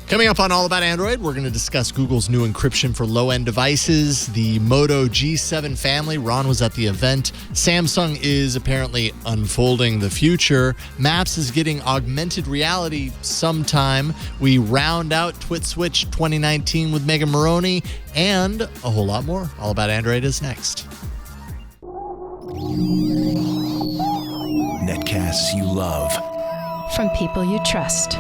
Coming up on All About Android, we're going to discuss Google's new encryption for low-end devices, the Moto G7 family. Ron was at the event. Samsung is apparently unfolding the future. Maps is getting augmented reality sometime. We round out TWiTswitch 2019 with Megan Morrone, and a whole lot more. All About Android is next. Netcasts you love. From people you trust.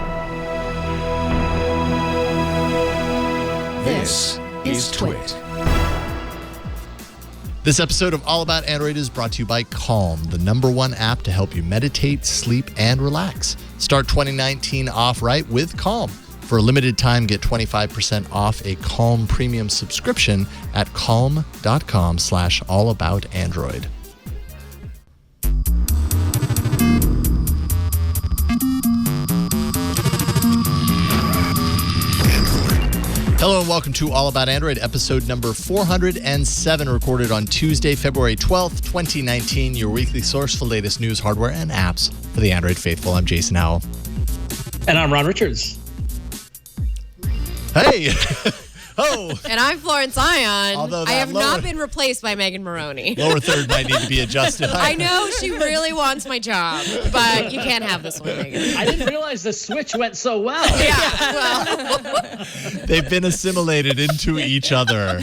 This is Twit. This episode of All About Android is brought to you by Calm, the #1 app to help you meditate, sleep, and relax. Start 2019 off right with Calm. For a limited time, get 25% off a Calm premium subscription at calm.com/allaboutandroid. Hello and welcome to All About Android, episode number 407, recorded on Tuesday, February 12th, 2019, your weekly source for latest news, hardware, and apps for the Android faithful. I'm Jason Howell. And I'm Ron Richards. Hey! Oh! And I'm Florence Ion. I have not been replaced by Megan Morrone. Lower third might need to be adjusted. I know she really wants my job, but you can't have this one, Megan. I didn't realize the switch went so well. Yeah, well. They've been assimilated into each other.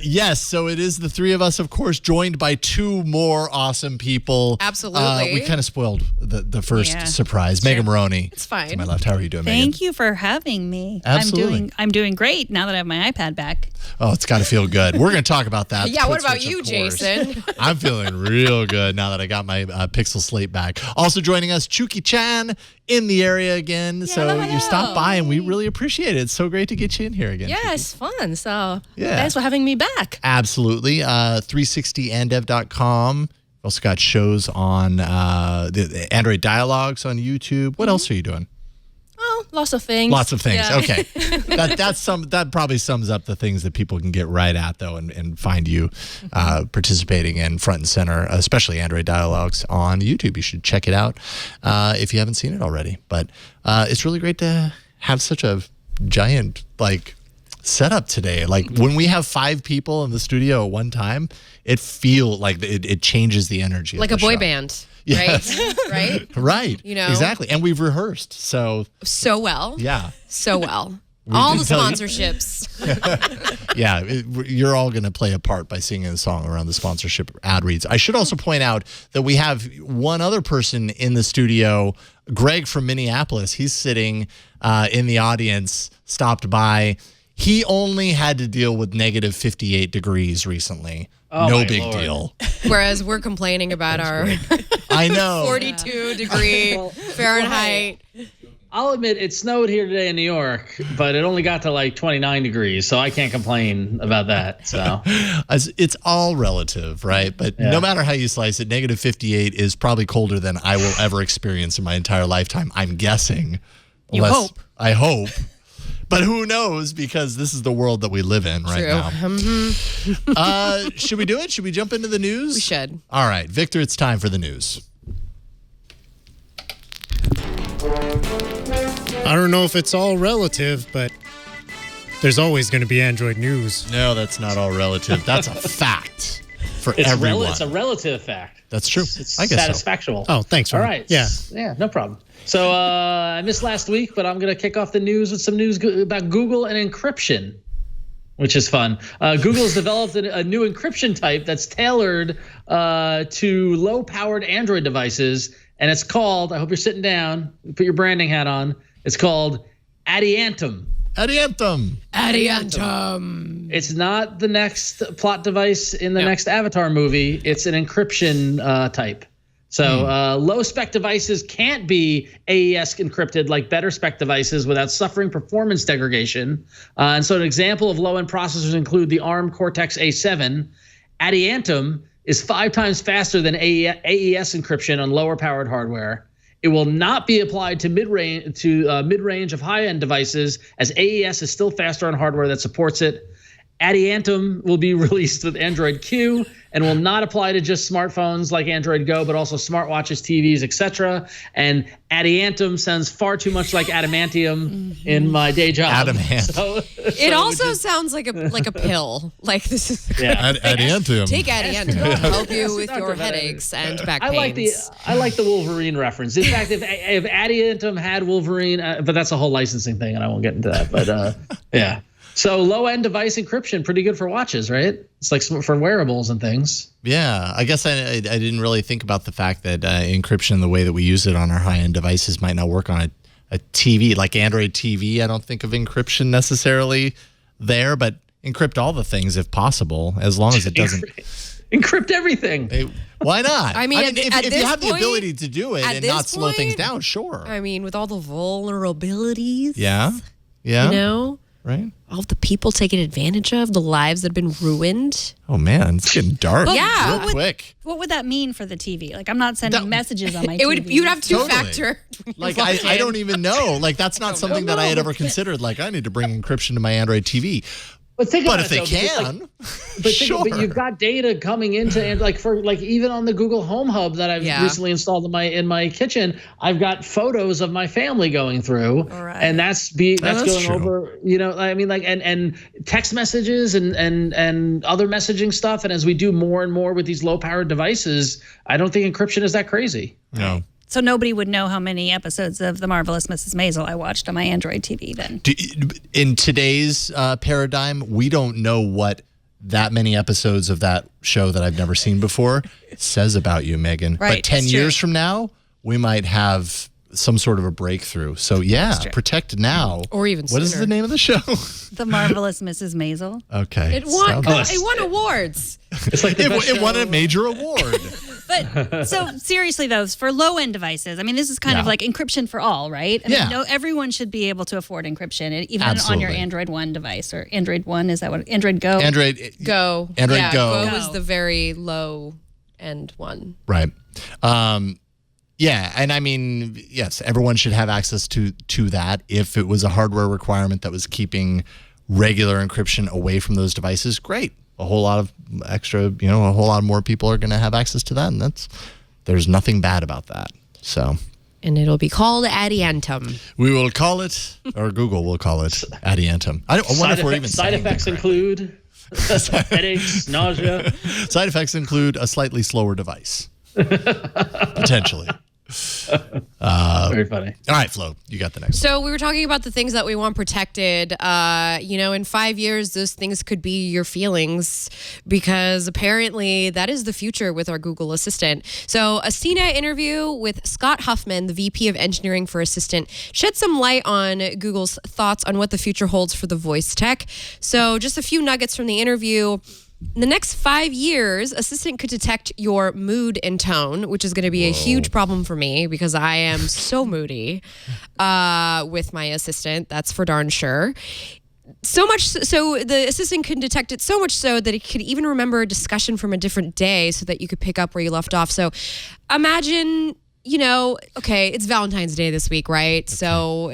Yes, so it is the three of us, of course, joined by two more awesome people. Absolutely. We kind of spoiled the first surprise. Sure. Megan Morrone. It's fine. To my left. How are you doing, Megan? Thank you for having me. Absolutely. I'm doing great now that I have my iPad back. Oh, it's got to feel good. We're going to talk about that. Yeah, what about you, Jason? I'm feeling real good now that I got my Pixel Slate back. Also joining us, Chiu-Ki in the area again. Yeah, so you stopped by and we really appreciate it. It's so great to get you in here again. Yeah, Chiu-Ki. it's fun. So thanks for having me back. Absolutely. 360andev.com. We've also got shows on the Android Dialogues on YouTube. What else are you doing? Oh, lots of things. Lots of things. Yeah. Okay. That probably sums up the things that people can get right at, though, and find you participating in front and center, especially Android Dialogues on YouTube. You should check it out if you haven't seen it already. But it's really great to have such a giant, setup today. When we have 5 people in the studio at one time, it feels like it changes the energy. Like of the a boy show. Band. Yes. Right? Right. You know? Exactly. And we've rehearsed. So well. Yeah. So well. All the tell you. sponsorships. Yeah. You're all going to play a part by singing a song around the sponsorship ad reads. I should also point out that we have one other person in the studio, Greg from Minneapolis. He's sitting in the audience, stopped by. He only had to deal with negative 58 degrees recently. Oh, no my big Lord. deal. Whereas we're complaining about our I know. 42-degree Fahrenheit. I'll admit it snowed here today in New York, but it only got to 29 degrees, so I can't complain about that. So it's all relative, right? But no matter how you slice it, negative 58 is probably colder than I will ever experience in my entire lifetime, I'm guessing. Hope. I hope. But who knows, because this is the world that we live in right now. Should we do it? Should we jump into the news? We should. All right, Victor, it's time for the news. I don't know if it's all relative, but there's always going to be Android news. No, that's not all relative. That's a fact for everyone. It's a relative fact. That's true. It's I guess satisfactual. Oh, thanks, Ron. All right. Yeah, no problem. So I missed last week, but I'm going to kick off the news with some news about Google and encryption, which is fun. Google has developed a new encryption type that's tailored to low-powered Android devices, and it's called, I hope you're sitting down, put your branding hat on, it's called Adiantum. Adiantum. It's not the next plot device in the next Avatar movie. It's an encryption type. So low-spec devices can't be AES encrypted like better-spec devices without suffering performance degradation. And so an example of low-end processors include the ARM Cortex-A7. Adiantum is 5 times faster than AES encryption on lower-powered hardware. It will not be applied to mid-range of high-end devices, as AES is still faster on hardware that supports it. Adiantum will be released with Android Q and will not apply to just smartphones like Android Go, but also smartwatches, TVs, etc. And Adiantum sounds far too much like adamantium in my day job. Adamantium. It also sounds like a pill. Like this is Adiantum. Take Adiantum to help you with your headaches and back pains. I like the Wolverine reference. In fact, if Adiantum had Wolverine, but that's a whole licensing thing, and I won't get into that. But yeah. So low-end device encryption, pretty good for watches, right? It's like for wearables and things. Yeah, I guess I didn't really think about the fact that encryption, the way that we use it on our high-end devices, might not work on a TV. Like Android TV, I don't think of encryption necessarily there, but encrypt all the things if possible, as long as it doesn't... Encrypt everything. Why not? I mean, if you have the ability to do it and not slow things down, sure. I mean, with all the vulnerabilities. Yeah. You know? Right. All of the people taken advantage of, the lives that have been ruined. Oh, man. It's getting dark real quick. What would that mean for the TV? Like, I'm not sending messages on my TV. You'd have two-factor. Like, I don't even know. Like, that's not something that I had ever considered. Like, I need to bring encryption to my Android TV. But think about if it, they can, but you've got data coming into, and even on the Google Home Hub that I've recently installed in my kitchen, I've got photos of my family going through, and that's going over. You know, I mean, like and text messages and other messaging stuff. And as we do more and more with these low-powered devices, I don't think encryption is that crazy. No. So nobody would know how many episodes of The Marvelous Mrs. Maisel I watched on my Android TV then. In today's paradigm, we don't know what that many episodes of that show that I've never seen before says about you, Megan. Right, but 10 years from now, we might have some sort of a breakthrough. So protect now. Or even What is the name of the show? The Marvelous Mrs. Maisel. Okay. It won awards. It's like it won a major award. But so seriously though, for low-end devices, I mean, this is kind of like encryption for all, right? I mean, everyone should be able to afford encryption, even on your Android One device or Android One. Is that what Android Go? Android Go. Android Go. Go was the very low-end one. Right. Yeah, and I mean, yes, everyone should have access to that. If it was a hardware requirement that was keeping regular encryption away from those devices, great. A whole lot of extra, a whole lot more people are going to have access to that, and there's nothing bad about that. So, and it'll be called Adiantum. We will call it, or Google will call it Adiantum. I wonder if we're even side effects include headaches, nausea. Side effects include a slightly slower device, potentially. Very funny. All right, Flo, you got the next. So we were talking about the things that we want protected. In 5 years, those things could be your feelings, because apparently that is the future with our Google Assistant. So a CNET interview with Scott Huffman, the VP of Engineering for Assistant, shed some light on Google's thoughts on what the future holds for the voice tech. So just a few nuggets from the interview. In the next 5 years, Assistant could detect your mood and tone, which is going to be a huge problem for me because I am so moody with my Assistant. That's for darn sure. So much so the Assistant can detect it so much so that it could even remember a discussion from a different day so that you could pick up where you left off. So imagine, okay, it's Valentine's Day this week, right? So,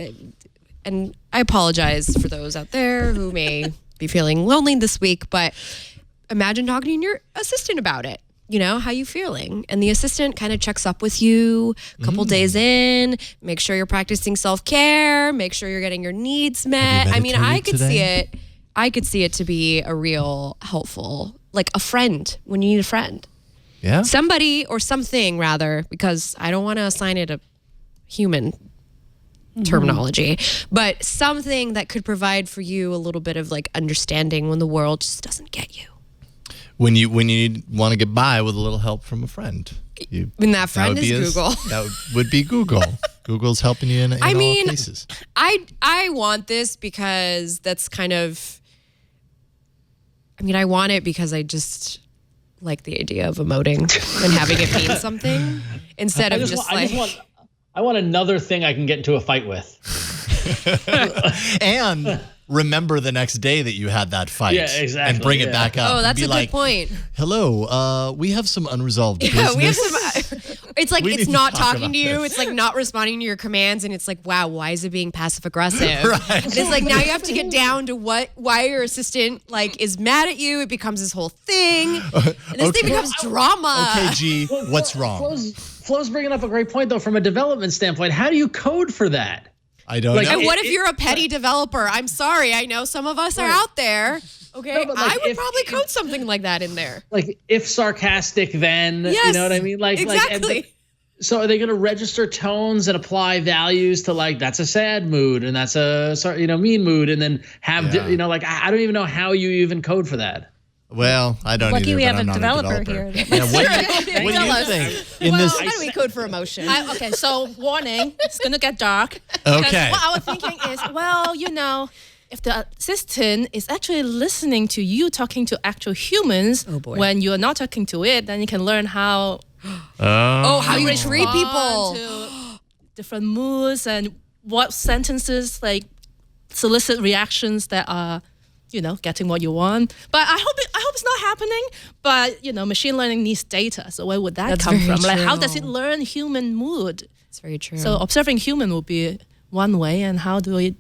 and I apologize for those out there who may be feeling lonely this week, but imagine talking to your assistant about it. How you feeling? And the assistant kind of checks up with you a couple days in, make sure you're practicing self-care, make sure you're getting your needs met. I mean, I could see it to be a real helpful, like a friend when you need a friend. Yeah. Somebody or something rather, because I don't want to assign it a human terminology, but something that could provide for you a little bit of like understanding when the world just doesn't get you. When you want to get by with a little help from a friend. And that friend is Google. That would be Google. Google's helping you in all cases. I want this because that's kind of, I want it because I just like the idea of emoting and having it mean something instead of I want another thing I can get into a fight with. And remember the next day that you had that fight. Yeah, exactly. And bring it back up. Oh, that's a good point. Hello, we have some unresolved business. We have some. It's like We it's need to not talk talking about to you. this. It's like not responding to your commands, and it's like, wow, why is it being passive aggressive? Right. And it's like now you have to get down to why your assistant like is mad at you. It becomes this whole thing. And this thing becomes drama. Okay, G, what's wrong? Flo's bringing up a great point though. From a development standpoint, how do you code for that? I don't Like, know. And what if you're a petty developer? I'm sorry. I know some of us are out there. Okay, No, but, like, I would if- probably code something like that in there. Like if sarcastic, then you Yes, know what I mean. Like exactly. So are they going to register tones and apply values to like that's a sad mood and that's a mean mood and then have like I don't even know how you even code for that. Well, I don't Lucky either, we but have I'm a not developer developer. here. Yeah, what do you Tell us. think in this? How do we code for emotion? Okay, so warning, it's gonna get dark. Okay. Because what I was thinking is, well, if the assistant is actually listening to you talking to actual humans, when you are not talking to it, then you can learn how how you treat respond people. to different moods and what sentences like solicit reactions that are getting what you want. But I hope it's not happening. But machine learning needs data. So where would that That's come very from? Like, how true. does it learn human mood? It's very true. So observing human will be one way, and how do we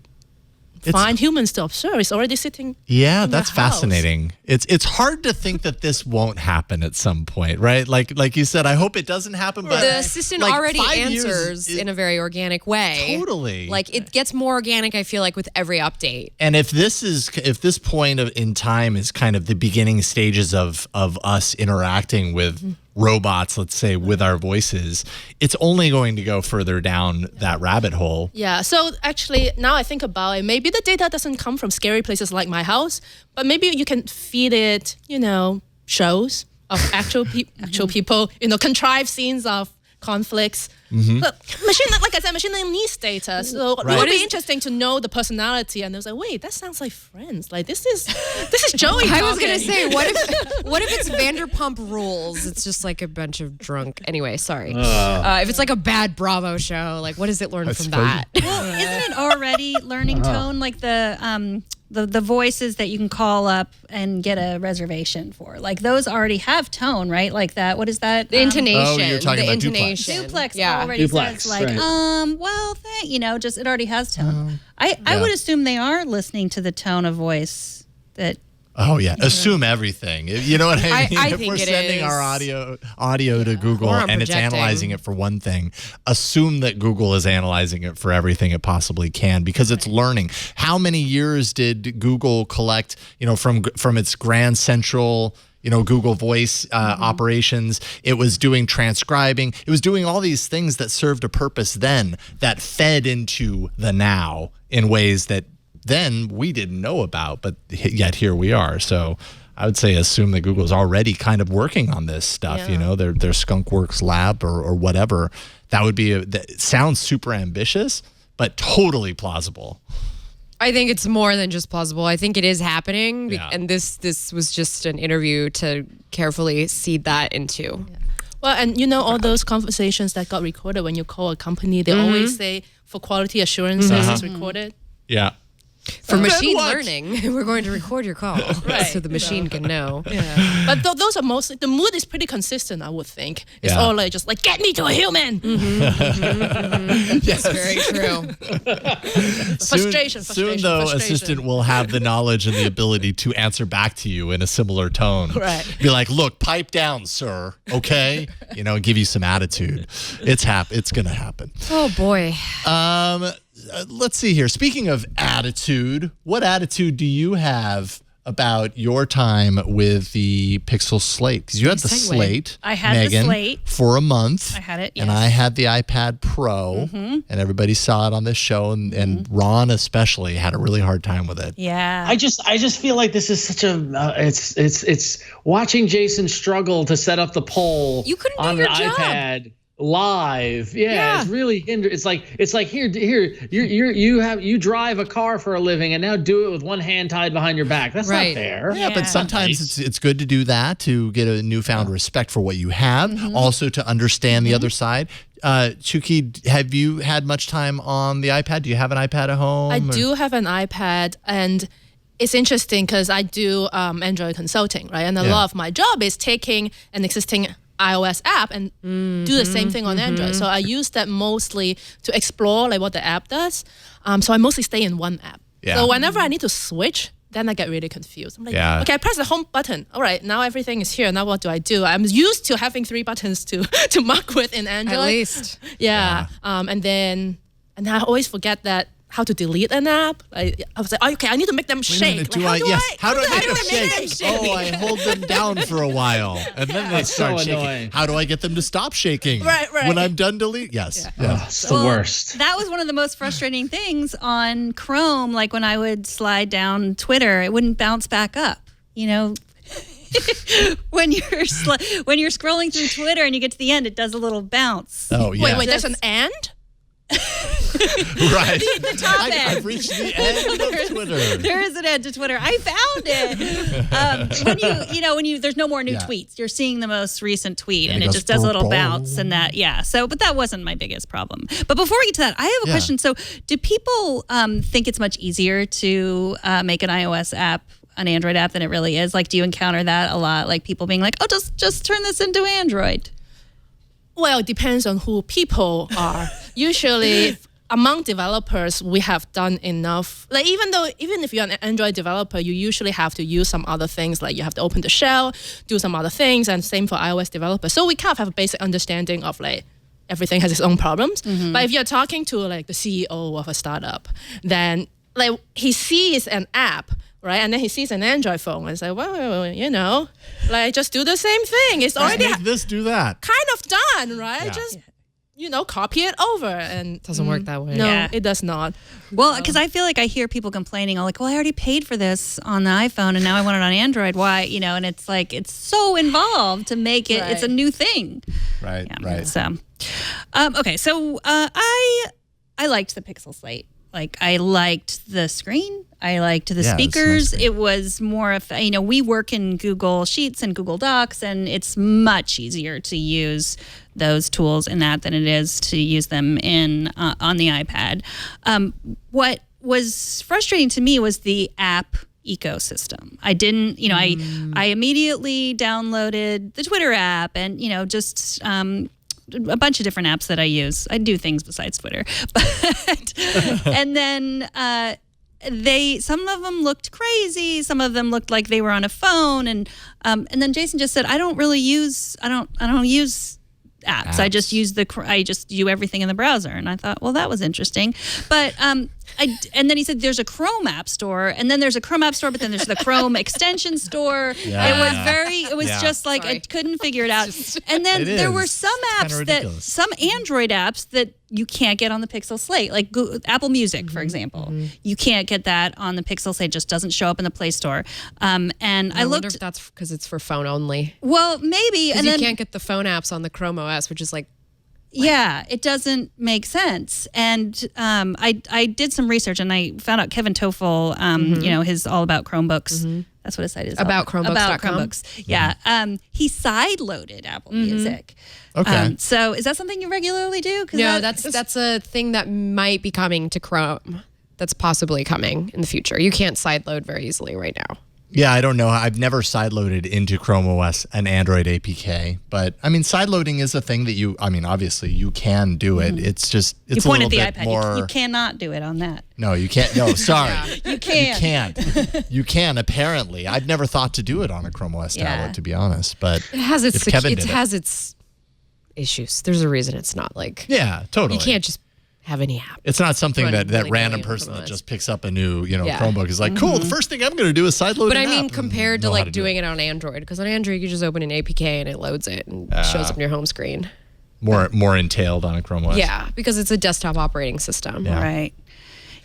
find humans to observe? It's already sitting. Yeah, in the that's house. fascinating. It's hard to think that this won't happen at some point, right? Like you said, I hope it doesn't happen. But the assistant like, already 5 years answers is- in a very organic way. Totally. Like it gets more organic, I feel like, with every update. And if this point in time is kind of the beginning stages of us interacting with robots, let's say, with our voices, it's only going to go further down that rabbit hole. Yeah. So actually, now I think about it, maybe the data doesn't come from scary places like my house, but maybe you can feed it, shows of actual people, contrived scenes of conflicts. But machine learning needs data, so it would be interesting to know the personality. And it was like, wait, that sounds like Friends. Like this is Joey. I was gonna talking. say, what if it's Vanderpump Rules? It's just like a bunch of drunk. Anyway, sorry. If it's like a bad Bravo show, like what does it learn from that? Well, isn't it already learning tone like the voices that you can call up and get a reservation for? Like those already have tone, right? Like that. What is that? The intonation. Oh, you're talking the about intonation. Duplex Yeah. already Duplex, says like, right. well, just it already has tone. I would assume they are listening to the tone of voice that. Oh yeah, assume everything. You know what I mean? I If think we're it sending is. our audio to Google Or I'm and it's projecting. analyzing it for one thing, assume that Google is analyzing it for everything it possibly can because it's learning. How many years did Google collect, from its Grand Central, Google Voice operations? It was doing transcribing. It was doing all these things that served a purpose then that fed into the now in ways that then we didn't know about, but yet here we are. So I would say assume that Google's already kind of working on this stuff, their Skunkworks lab or whatever. That would be that sounds super ambitious, but totally plausible. I think it's more than just plausible. I think it is happening, Yeah. and this was just an interview to carefully seed that into. Well, and all those conversations that got recorded when you call a company, they always say for quality assurances it's recorded. Yeah. For Then machine what? learning, we're going to record your call so the machine can know. Yeah. But those are mostly, the mood is pretty consistent, I would think. It's Yeah. all like just like, get me to a human. Yes, very true. Frustration. Soon, though, assistant will have the knowledge and the ability to answer back to you in a similar tone. Right. Be like, look, pipe down, sir. Okay. Give you some attitude. It's going to happen. Oh boy. Let's see here. Speaking of attitude, what attitude do you have about your time with the Pixel Slate? Because you had the segue. Slate, I had the Megan, Slate. for a month. I had it, And yes. I had the iPad Pro, and everybody saw it on this show, and Ron especially had a really hard time with it. Yeah. I just feel like this is such a it's watching Jason struggle to set up the poll You couldn't do on your the job. iPad live. Yeah, Yeah. it's really hindered. It's like here you drive a car for a living and now do it with one hand tied behind your back. That's Right. not fair. Yeah, but sometimes it's good to do that to get a newfound respect for what you have, also to understand the other side. Chiu-Ki, have you had much time on the iPad? Do you have an iPad at home? I do have an iPad, and it's interesting because I do Android consulting, right? And a lot of my job is taking an existing iOS app and do the same thing on Android. So I use that mostly to explore like what the app does. So I mostly stay in one app. Yeah. So whenever I need to switch, then I get really confused. I'm like, okay, I press the home button. All right, now everything is here. Now what do I do? I'm used to having 3 buttons to muck with in Android. At least. Yeah. And then I always forget that how to delete an app. I was like, okay, I need to make them shake. How do I make them shake? Oh, I hold them down for a while, and then they start shaking. Annoying. How do I get them to stop shaking? Right. When I'm done deleting. Yes. Yeah. It's the worst. That was one of the most frustrating things on Chrome. Like when I would slide down Twitter, it wouldn't bounce back up. You know, when you're scrolling through Twitter and you get to the end, it does a little bounce. Oh yeah. Wait, there's an and? Right. The top end. I've reached the end of Twitter. There is an end to Twitter. I found it. When there's no more new tweets. You're seeing the most recent tweet, and it just does a little bounce and that. Yeah. So, but that wasn't my biggest problem. But before we get to that, I have a question. So, do people think it's much easier to make an iOS app, an Android app, than it really is? Like, do you encounter that a lot? Like people being like, "Oh, just turn this into Android." Well, it depends on who people are. Usually, among developers, we have done enough. Like even if you're an Android developer, you usually have to use some other things. Like you have to open the shell, do some other things, and same for iOS developers. So we kind of have a basic understanding of like everything has its own problems. But if you're talking to like the CEO of a startup, then like he sees an app. Right, and then he sees an Android phone and says, well, like just do the same thing. It's already make this, do that. kind of done, right? Yeah. Just copy it over, and It doesn't work that way. No, it does not. Well, because I feel like I hear people complaining, like, well, I already paid for this on the iPhone and now I want it on Android. Why? And it's like, it's so involved to make it, it's a new thing. Right, Yeah. right. So, okay. So I liked the Pixel Slate. Like, I liked the screen. I liked the speakers. It was more of, we work in Google Sheets and Google Docs, and it's much easier to use those tools in that than it is to use them on the iPad. What was frustrating to me was the app ecosystem. I didn't, I immediately downloaded the Twitter app and, just a bunch of different apps that I use. I do things besides Twitter, but and then some of them looked crazy. Some of them looked like they were on a phone, and then Jason just said, I don't use apps. I just do everything in the browser. And I thought, well, that was interesting. But and then he said there's a Chrome app store, and then there's a Chrome app store, but then there's the Chrome extension store. Yeah. It was just like, I couldn't figure it out. And then there were some apps some Android apps that you can't get on the Pixel Slate, like Apple Music, for example. You can't get that on the Pixel Slate. It just doesn't show up in the Play Store. And I wonder if that's because it's for phone only. Well, maybe. And you can't get the phone apps on the Chrome OS, which is like, yeah, it doesn't make sense. And I did some research, and I found out Kevin Toffel, his All About Chromebooks. That's what his site is. About Chromebooks.com. About Chromebooks. Yeah. He side-loaded Apple Music. Okay. So is that something you regularly do? No, that's a thing that might be coming to Chrome. That's possibly coming in the future. You can't sideload very easily right now. Yeah, I don't know. I've never sideloaded into Chrome OS an Android APK, but I mean, sideloading is a thing that obviously you can do it. It's just, it's you a point little at the bit iPad. more. You cannot do it on that. No, you can't. No, sorry. You can. You can't. You can, apparently. I've never thought to do it on a Chrome OS tablet, to be honest, but it has its its issues. There's a reason it's not like. Yeah, totally. You can't just have any app. It's not something that really random person that just picks up a new, Chromebook is like, cool, the first thing I'm going to do is sideload But an I mean, app compared to like doing it on Android, because on Android you just open an APK and it loads it and shows up on your home screen. More entailed on a Chrome OS. Yeah, because it's a desktop operating system. Yeah. Right.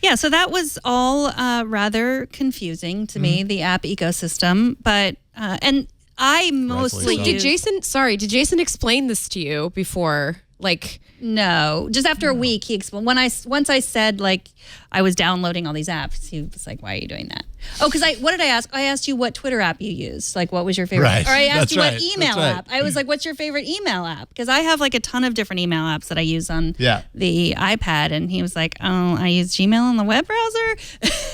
Yeah, so that was all rather confusing to me, the app ecosystem. But, and I mostly... Wait, did Jason explain this to you before? Like... No, just after a week, he explained. Once I said like I was downloading all these apps, he was like, "Why are you doing that?" Oh, because what did I ask? I asked you what Twitter app you use. Like, what was your favorite? Right. Or I asked you That's what right. email That's right. app. I was like, "What's your favorite email app?" Because I have like a ton of different email apps that I use on Yeah. the iPad, and he was like, "Oh, I use Gmail on the web browser."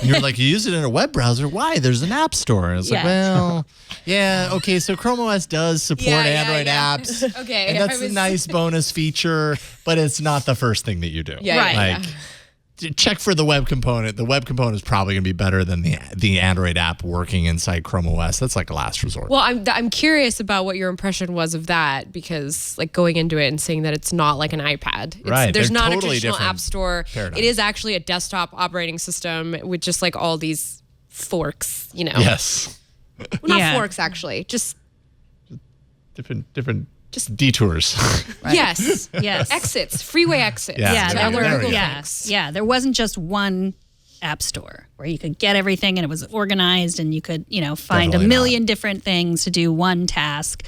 And you're like, you use it in a web browser? Why? There's an app store. And it's like, well, yeah, okay, so Chrome OS does support Android apps. Okay. And that's a nice bonus feature, but it's not the first thing that you do. Yeah, Right. Check for the web component. The web component is probably going to be better than the Android app working inside Chrome OS. That's like a last resort. Well, I'm curious about what your impression was of that, because like going into it and saying that it's not like an iPad. There's They're not totally a traditional different app store. paradigm. It is actually a desktop operating system with just like all these forks, Yes. Well, not forks, actually. Just Different detours. yes. Yes. Exits, freeway exits. Yeah, to there other were, Google yeah, things. yeah. There wasn't just one app store where you could get everything and it was organized and you could, find Definitely a million different things to do one task.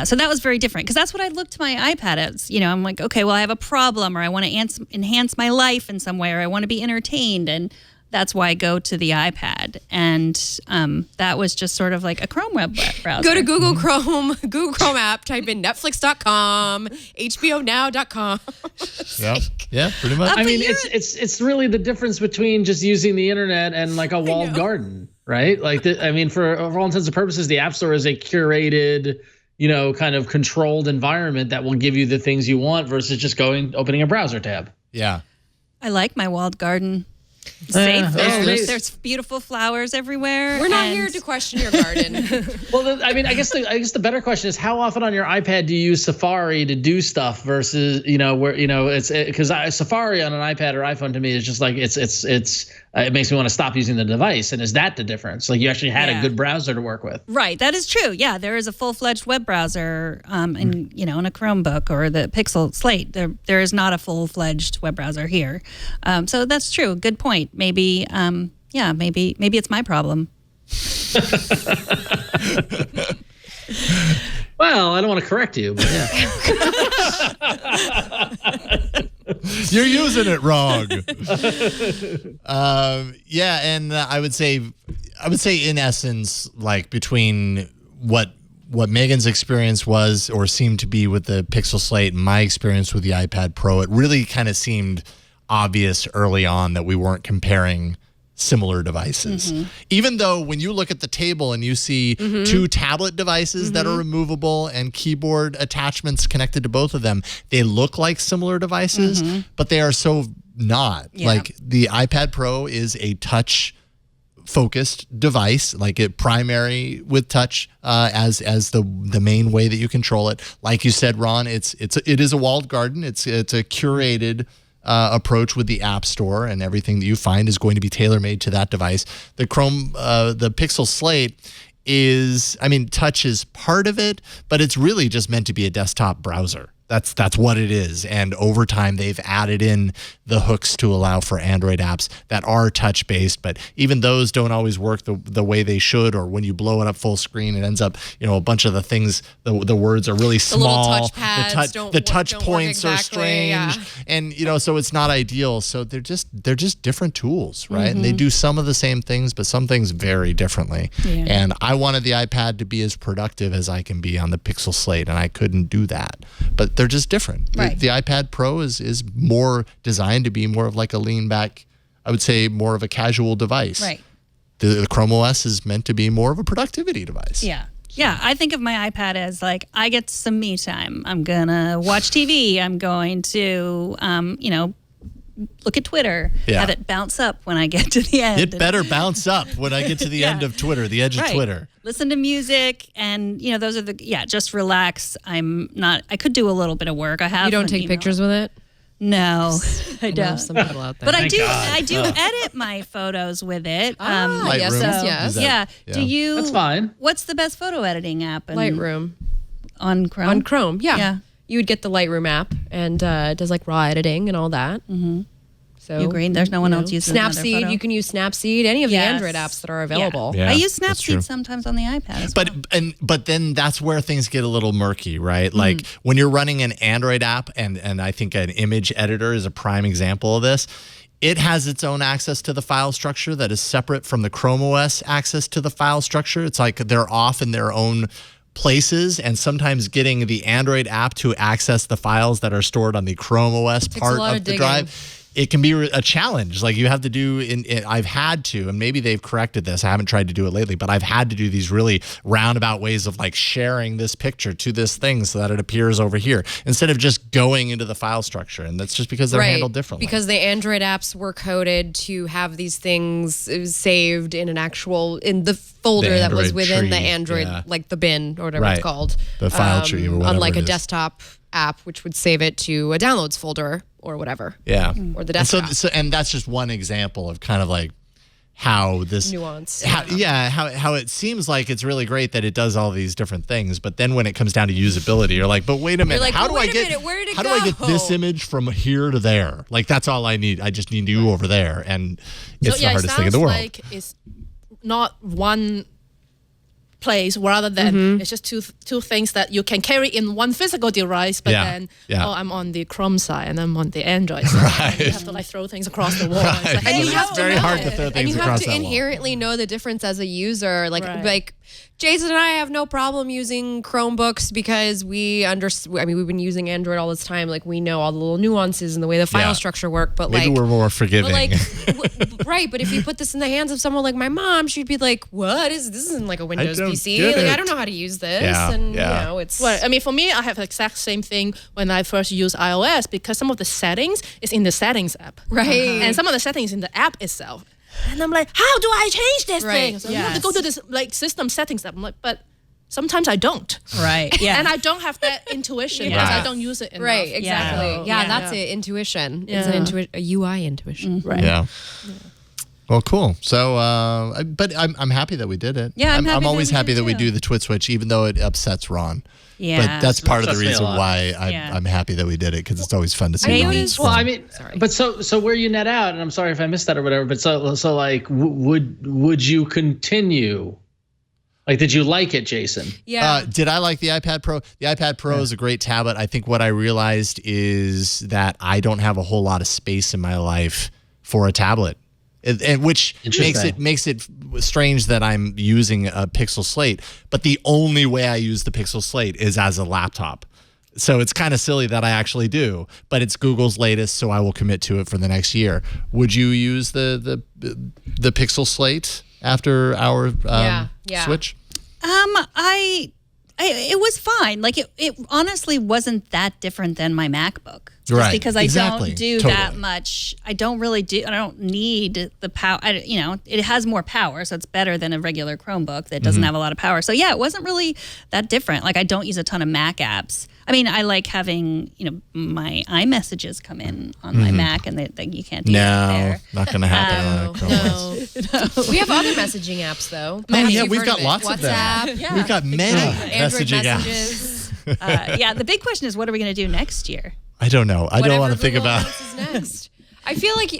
So that was very different because that's what I looked to my iPad as. I'm like, okay, well, I have a problem or I want to enhance my life in some way or I want to be entertained. And that's why I go to the iPad. And that was just sort of like a Chrome web browser. Go to Google Chrome, Google Chrome app, type in Netflix.com, HBOnow.com. Yeah, pretty much. I mean, it's really the difference between just using the internet and like a walled garden, right? Like, for all intents and purposes, the App Store is a curated, kind of controlled environment that will give you the things you want versus just opening a browser tab. Yeah. I like my walled garden. Safe. nice. There's beautiful flowers everywhere. We're not here to question your garden. Well, I guess the better question is how often on your iPad do you use Safari to do stuff versus where it's because Safari on an iPad or iPhone to me is just like it makes me want to stop using the device. And is that the difference? Like you actually had a good browser to work with. Right. That is true. Yeah, there is a full-fledged web browser in a Chromebook or the Pixel Slate. There is not a full-fledged web browser here. So that's true. Good point. Maybe maybe it's my problem. Well, I don't want to correct you, but yeah. You're using it wrong. And I would say in essence, like between what Megan's experience was or seemed to be with the Pixel Slate and my experience with the iPad Pro, it really kind of seemed obvious early on that we weren't comparing similar devices. Even though when you look at the table and you see two tablet devices that are removable and keyboard attachments connected to both of them, they look like similar devices, but they are so not. Yeah. Like the iPad Pro is a touch focused device, like it primary with touch as the main way that you control it. Like you said, Ron, it is a walled garden. It's a curated approach with the App Store, and everything that you find is going to be tailor-made to that device. The the Pixel Slate is, touch is part of it, but it's really just meant to be a desktop browser. That's what it is. And over time, they've added in the hooks to allow for Android apps that are touch-based, but even those don't always work the way they should, or when you blow it up full screen, it ends up, a bunch of the things, the words are really small. The little touch pads the touch points are strange. And, so it's not ideal. So they're just different tools, right? And they do some of the same things, but some things very differently. Yeah. And I wanted the iPad to be as productive as I can be on the Pixel Slate, and I couldn't do that. But they're just different. Right. The iPad Pro is more designed to be more of like a lean back, I would say more of a casual device. Right. The Chrome OS is meant to be more of a productivity device. Yeah. Yeah, I think of my iPad as like I get some me time. I'm going to watch TV. I'm going to, look at Twitter, have it bounce up when I get to the end. It better bounce up when I get to the end of Twitter, the edge of Twitter. Listen to music and, those are just relax. I could do a little bit of work. You don't take pictures with it? No, I don't. Some people out there. But I do edit my photos with it. Lightroom? Yes. Yeah. Do you? That's fine. What's the best photo editing app? Lightroom. On Chrome? On Chrome, yeah. You would get the Lightroom app, and it does like raw editing and all that. So you agree? There's no one else using Snapseed. You can use Snapseed, any of the Android apps that are available. Yeah, I use Snapseed sometimes on the iPad as well. But then that's where things get a little murky, right? Like when you're running an Android app, and I think an image editor is a prime example of this. It has its own access to the file structure that is separate from the Chrome OS access to the file structure. It's like they're off in their own places, and sometimes getting the Android app to access the files that are stored on the Chrome OS part of the drive it can be a challenge. Like you have to do, I've had to, and maybe they've corrected this. I haven't tried to do it lately, but I've had to do these really roundabout ways of like sharing this picture to this thing so that it appears over here instead of just going into the file structure. And that's just because they're handled differently. Because the Android apps were coded to have these things saved in in the folder that was within the Android, like the bin or whatever it's called. The file tree or whatever. Unlike a desktop app, which would save it to a downloads folder or whatever. Yeah. Or the desktop. And that's just one example of kind of like how this nuance. How it seems like it's really great that it does all these different things, but then when it comes down to usability, you're like, but wait a minute, how do I get this image from here to there? Like that's all I need. I just need you over there, and it's the hardest thing in the world. Like it's not one place rather than it's just two things that you can carry in one physical device, but then I'm on the Chrome side and I'm on the Android side. And you have to like throw things across the wall. Right. It's like, It's very hard to throw things across that wall. And you have to inherently know the difference as a user. Like Jason and I have no problem using Chromebooks because we've been using Android all this time. Like we know all the little nuances and the way the file structure work. But maybe we're more forgiving. Right. But if you put this in the hands of someone like my mom, she'd be like, "What is this? Isn't like a Windows PC? Like I don't know how to use this." You know, it's. Well, I mean, for me, I have the exact same thing when I first use iOS because some of the settings is in the settings app, right? And some of the settings in the app itself. And I'm like, how do I change this thing? So you have to go to this like system settings app. I'm like, but sometimes I don't. Right. Yeah. And I don't have that intuition because I don't use it enough. Right. Exactly. Yeah. That's it. Intuition. It's a UI intuition. Right. Yeah. Well, cool. So, but I'm happy that we did it. Yeah, I'm always happy that we do the TWiTswitch, even though it upsets Ron. Yeah, but that's part of the reason a lot. why I'm happy that we did it because it's always fun to see. Well, I mean, but so where you net out, and I'm sorry if I missed that or whatever. But so like, would you continue? Like, did you like it, Jason? Yeah. Did I like the iPad Pro? The iPad Pro is a great tablet. I think what I realized is that I don't have a whole lot of space in my life for a tablet. And which makes it strange that I'm using a Pixel Slate, but the only way I use the Pixel Slate is as a laptop. So it's kind of silly that I actually do, but it's Google's latest, so I will commit to it for the next year. Would you use the Pixel Slate after our Switch? It was fine. Like it honestly wasn't that different than my MacBook. Right. Because I don't do that much. I don't need the power. It has more power, so it's better than a regular Chromebook that doesn't have a lot of power. So yeah, it wasn't really that different. Like I don't use a ton of Mac apps. I mean, I like having, my iMessages come in on my Mac and you can't do that there. Not going to happen on Chromebooks. No. We have other messaging apps though. We've got lots of them. WhatsApp. We've got many Android messaging messages. apps. The big question is, what are we going to do next year? I don't know. I don't want to think Google about announces next. I feel like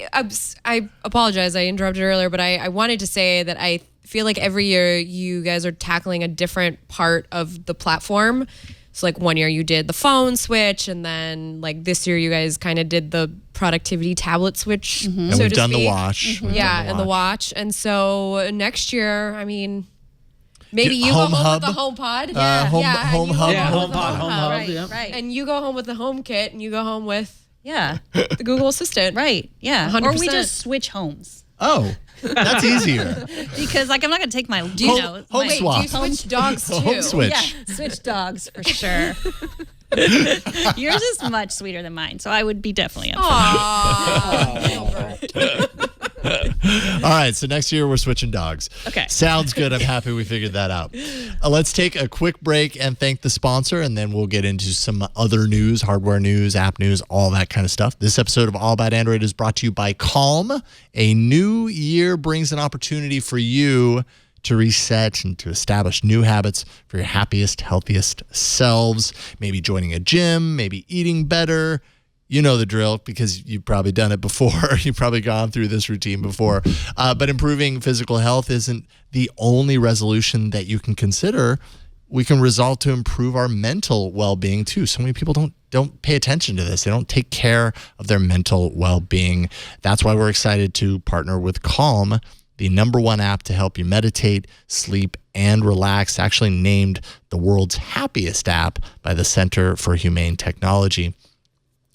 I apologize. I interrupted earlier, but I wanted to say that I feel like every year you guys are tackling a different part of the platform. So like one year you did the phone switch, and then like this year you guys kind of did the productivity tablet switch. And we've done the watch. And the watch. And so next year, I mean, maybe you Home go home Hub? with the HomePod. Home Hub. Yeah, Home HomePod. Yeah. Right. And you go home with the HomeKit, and you go home with the Google Assistant. Right. Yeah. 100%. Or we just switch homes. Oh, that's easier. Because like I'm not gonna take my home Wait, swap. do you switch dogs too? Home switch. Yeah, switch dogs for sure. Yours is much sweeter than mine, so I would be definitely up for that. All right, so next year we're switching dogs. Okay. Sounds good. I'm happy we figured that out. Let's take a quick break and thank the sponsor, and then we'll get into some other news, hardware news, app news, all that kind of stuff. This episode of All About Android is brought to you by Calm. A new year brings an opportunity for you to reset and to establish new habits for your happiest, healthiest selves. Maybe joining a gym, maybe eating better. You know the drill because you've probably done it before. You've probably gone through this routine before. But improving physical health isn't the only resolution that you can consider. We can resolve to improve our mental well-being too. So many people don't pay attention to this. They don't take care of their mental well-being. That's why we're excited to partner with Calm, the #1 app to help you meditate, sleep, and relax. Actually named the world's happiest app by the Center for Humane Technology.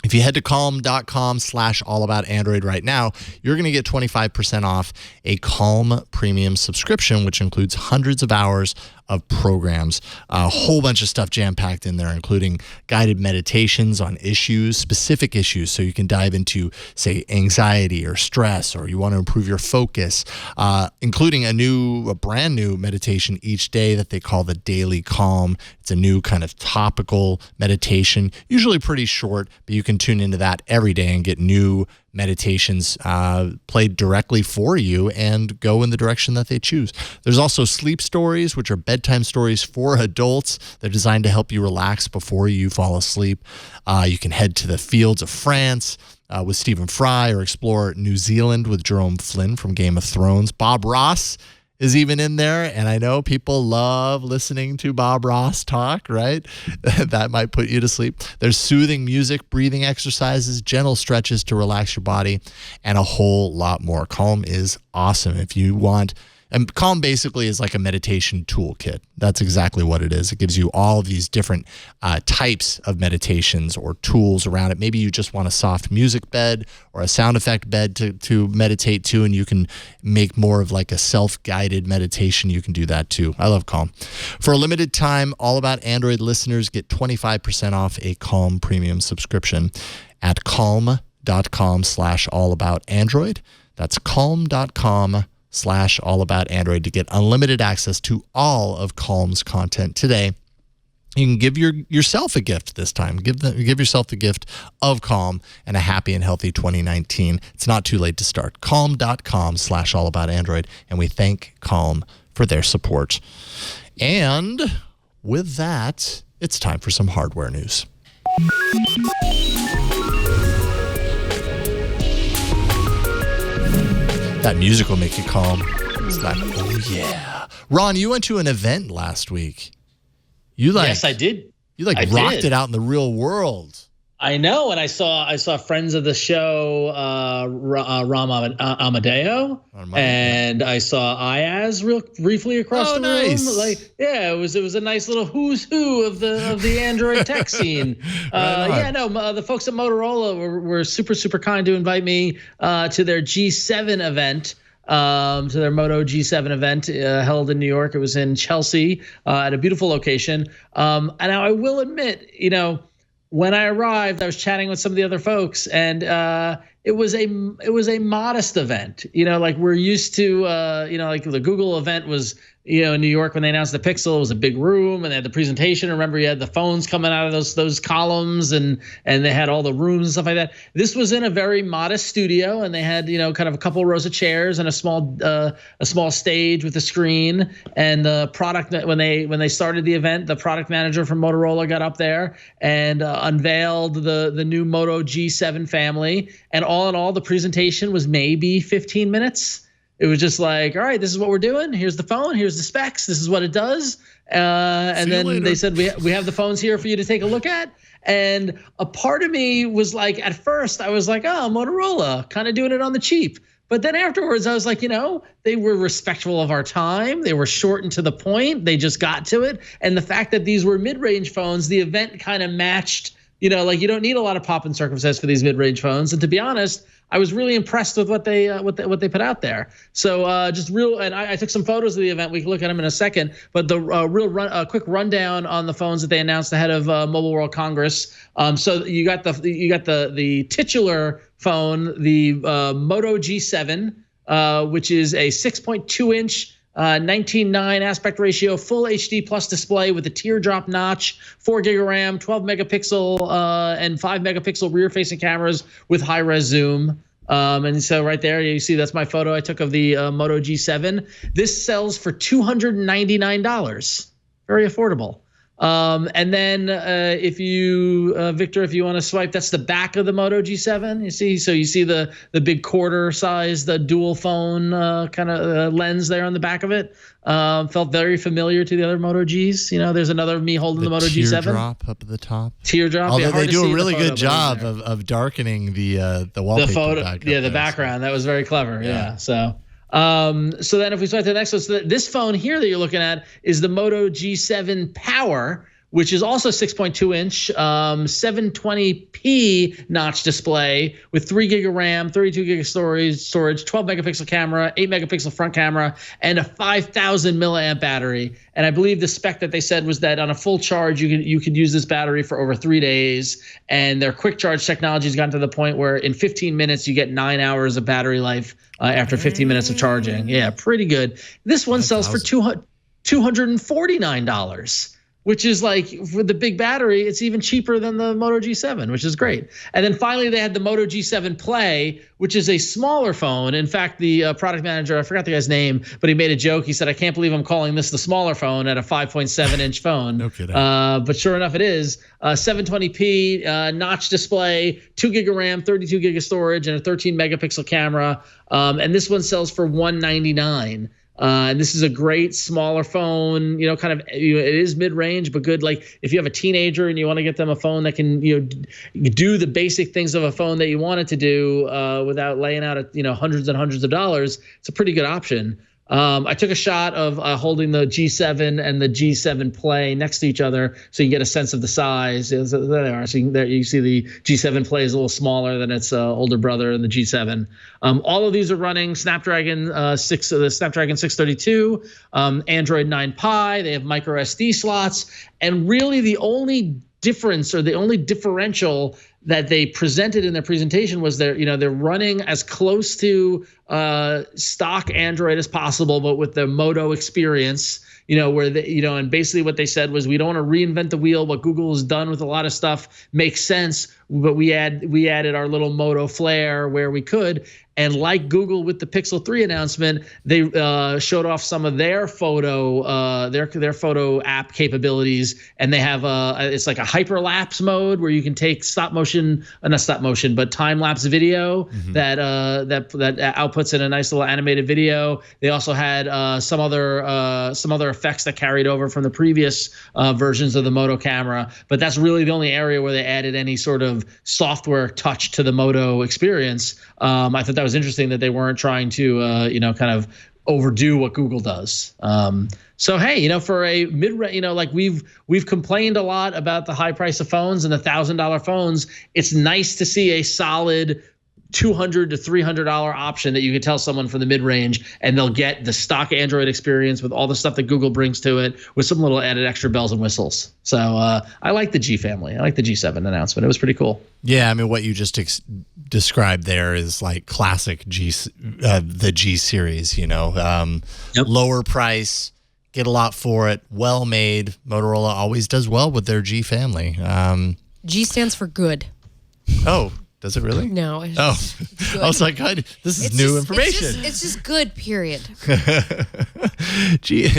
If you head to calm.com/allaboutandroid right now, you're going to get 25% off a Calm Premium subscription, which includes hundreds of hours of programs, a whole bunch of stuff jam-packed in there, including guided meditations on issues, specific issues, so you can dive into, say, anxiety or stress, or you want to improve your focus, including a brand new meditation each day that they call the Daily Calm. It's a new kind of topical meditation, usually pretty short, but you can tune into that every day and get new meditations played directly for you and go in the direction that they choose. There's also sleep stories, which are bedtime stories for adults. They're designed to help you relax before you fall asleep. You can head to the fields of France with Stephen Fry, or explore New Zealand with Jerome Flynn from Game of Thrones. Bob Ross is even in there, and I know people love listening to Bob Ross talk, right? That might put you to sleep. There's soothing music, breathing exercises, gentle stretches to relax your body, and a whole lot more. Calm is awesome. If you want, and Calm basically is like a meditation toolkit. That's exactly what it is. It gives you all of these different types of meditations or tools around it. Maybe you just want a soft music bed or a sound effect bed to meditate to, and you can make more of like a self-guided meditation. You can do that too. I love Calm. For a limited time, All About Android listeners get 25% off a Calm Premium subscription at calm.com/allaboutandroid. That's calm.com/allaboutandroid to get unlimited access to all of Calm's content today. You can give yourself a gift this time. Give yourself the gift of Calm and a happy and healthy 2019. It's not too late to start. Calm.com/allaboutandroid, and we thank Calm for their support. And with that, it's time for some hardware news. That music will make you calm. It's like, oh yeah. Ron, you went to an event last week. Yes, I did. You rocked it out in the real world. I know, and I saw friends of the show, Ram Amadeo, and I saw Ayaz real briefly across the room. It was a nice little who's who of the Android tech scene. The folks at Motorola were super kind to invite me to their G7 event. To their Moto G7 event held in New York. It was in Chelsea at a beautiful location. And I will admit, when I arrived, I was chatting with some of the other folks, and it was a modest event. Like we're used to, like the Google event was, in New York when they announced the Pixel, it was a big room and they had the presentation. Remember, you had the phones coming out of those columns, and they had all the rooms and stuff like that. This was in a very modest studio, and they had kind of a couple rows of chairs and a small stage with a screen. And the product, when they started the event, the product manager from Motorola got up there and unveiled the new Moto G7 family. And all in all, the presentation was maybe 15 minutes. It was just like, all right, this is what we're doing. Here's the phone. Here's the specs. This is what it does. And then they said, we have the phones here for you to take a look at. And a part of me was like, at first, I was like, oh, Motorola, kind of doing it on the cheap. But then afterwards, I was like, they were respectful of our time. They were short and to the point. They just got to it. And the fact that these were mid-range phones, the event kind of matched. You don't need a lot of pop and circumstance for these mid-range phones. And to be honest, I was really impressed with what they put out there. So and I took some photos of the event. We can look at them in a second. But the quick rundown on the phones that they announced ahead of Mobile World Congress. So you got the titular phone, the Moto G7, which is a 6.2-inch. 19:9 aspect ratio, full HD plus display with a teardrop notch, 4 GB of RAM, 12 megapixel and 5 megapixel rear-facing cameras with high-res zoom. And so right there, you see that's my photo I took of the Moto G7. This sells for $299, very affordable. And then if you, Victor, if you want to swipe, that's the back of the Moto G7. You see, so you see the big quarter size, the dual phone kind of lens there on the back of it. Felt very familiar to the other Moto Gs. There's another me holding the Moto G7. Teardrop up at the top. Teardrop. Although they do a really good job of darkening the wallpaper. The photo, the background. That was very clever. Yeah. So then if we swipe to the next one, so this phone here that you're looking at is the Moto G7 Power, which is also 6.2 inch, 720p notch display with 3 gig of RAM, 32 gig of storage, 12 megapixel camera, 8 megapixel front camera, and a 5,000 milliamp battery. And I believe the spec that they said was that on a full charge, you could use this battery for over 3 days. And their quick charge technology has gotten to the point where in 15 minutes, you get 9 hours of battery life after 15 minutes of charging. Yeah, pretty good. This one sells for $249. Which is like, for the big battery, it's even cheaper than the Moto G7, which is great. And then finally, they had the Moto G7 Play, which is a smaller phone. In fact, the product manager, I forgot the guy's name, but he made a joke. He said, I can't believe I'm calling this the smaller phone at a 5.7-inch phone. No kidding. But sure enough, it is. 720p notch display, 2 gig of RAM, 32 gig of storage, and a 13 megapixel camera. And this one sells for $199. And this is a great smaller phone, kind of, it is mid-range, but good. Like if you have a teenager and you want to get them a phone that can, do the basic things of a phone that you want it to do without laying out, hundreds and hundreds of dollars, it's a pretty good option. I took a shot of holding the G7 and the G7 Play next to each other so you get a sense of the size. There they are. So you see the G7 Play is a little smaller than its older brother in the G7. All of these are running Snapdragon 632, Android 9 Pie. They have micro SD slots. And really the only difference or the only differential that they presented in their presentation was they're running as close to stock Android as possible, but with the Moto experience, where and basically what they said was, we don't want to reinvent the wheel. What Google has done with a lot of stuff makes sense, but we added our little Moto flair where we could. And like Google with the Pixel 3 announcement, they showed off some of their photo their photo app capabilities, and they have it's like a hyperlapse mode where you can take not stop motion, but time lapse video that outputs in a nice little animated video. They also had some other effects that carried over from the previous versions of the Moto camera, but that's really the only area where they added any sort of software touch to the Moto experience. I thought that was interesting that they weren't trying to, kind of overdo what Google does. So hey, for a mid, like we've complained a lot about the high price of phones and the $1,000 phones. It's nice to see a solid $200 to $300 option that you can tell someone for the mid-range, and they'll get the stock Android experience with all the stuff that Google brings to it, with some little added extra bells and whistles. So I like the G family. I like the G7 announcement. It was pretty cool. Yeah, I mean, what you just described there is like classic the G series. Lower price, get a lot for it, well made. Motorola always does well with their G family. G stands for good. Oh. Does it really? No. I was like, this is new information. It's just good, period.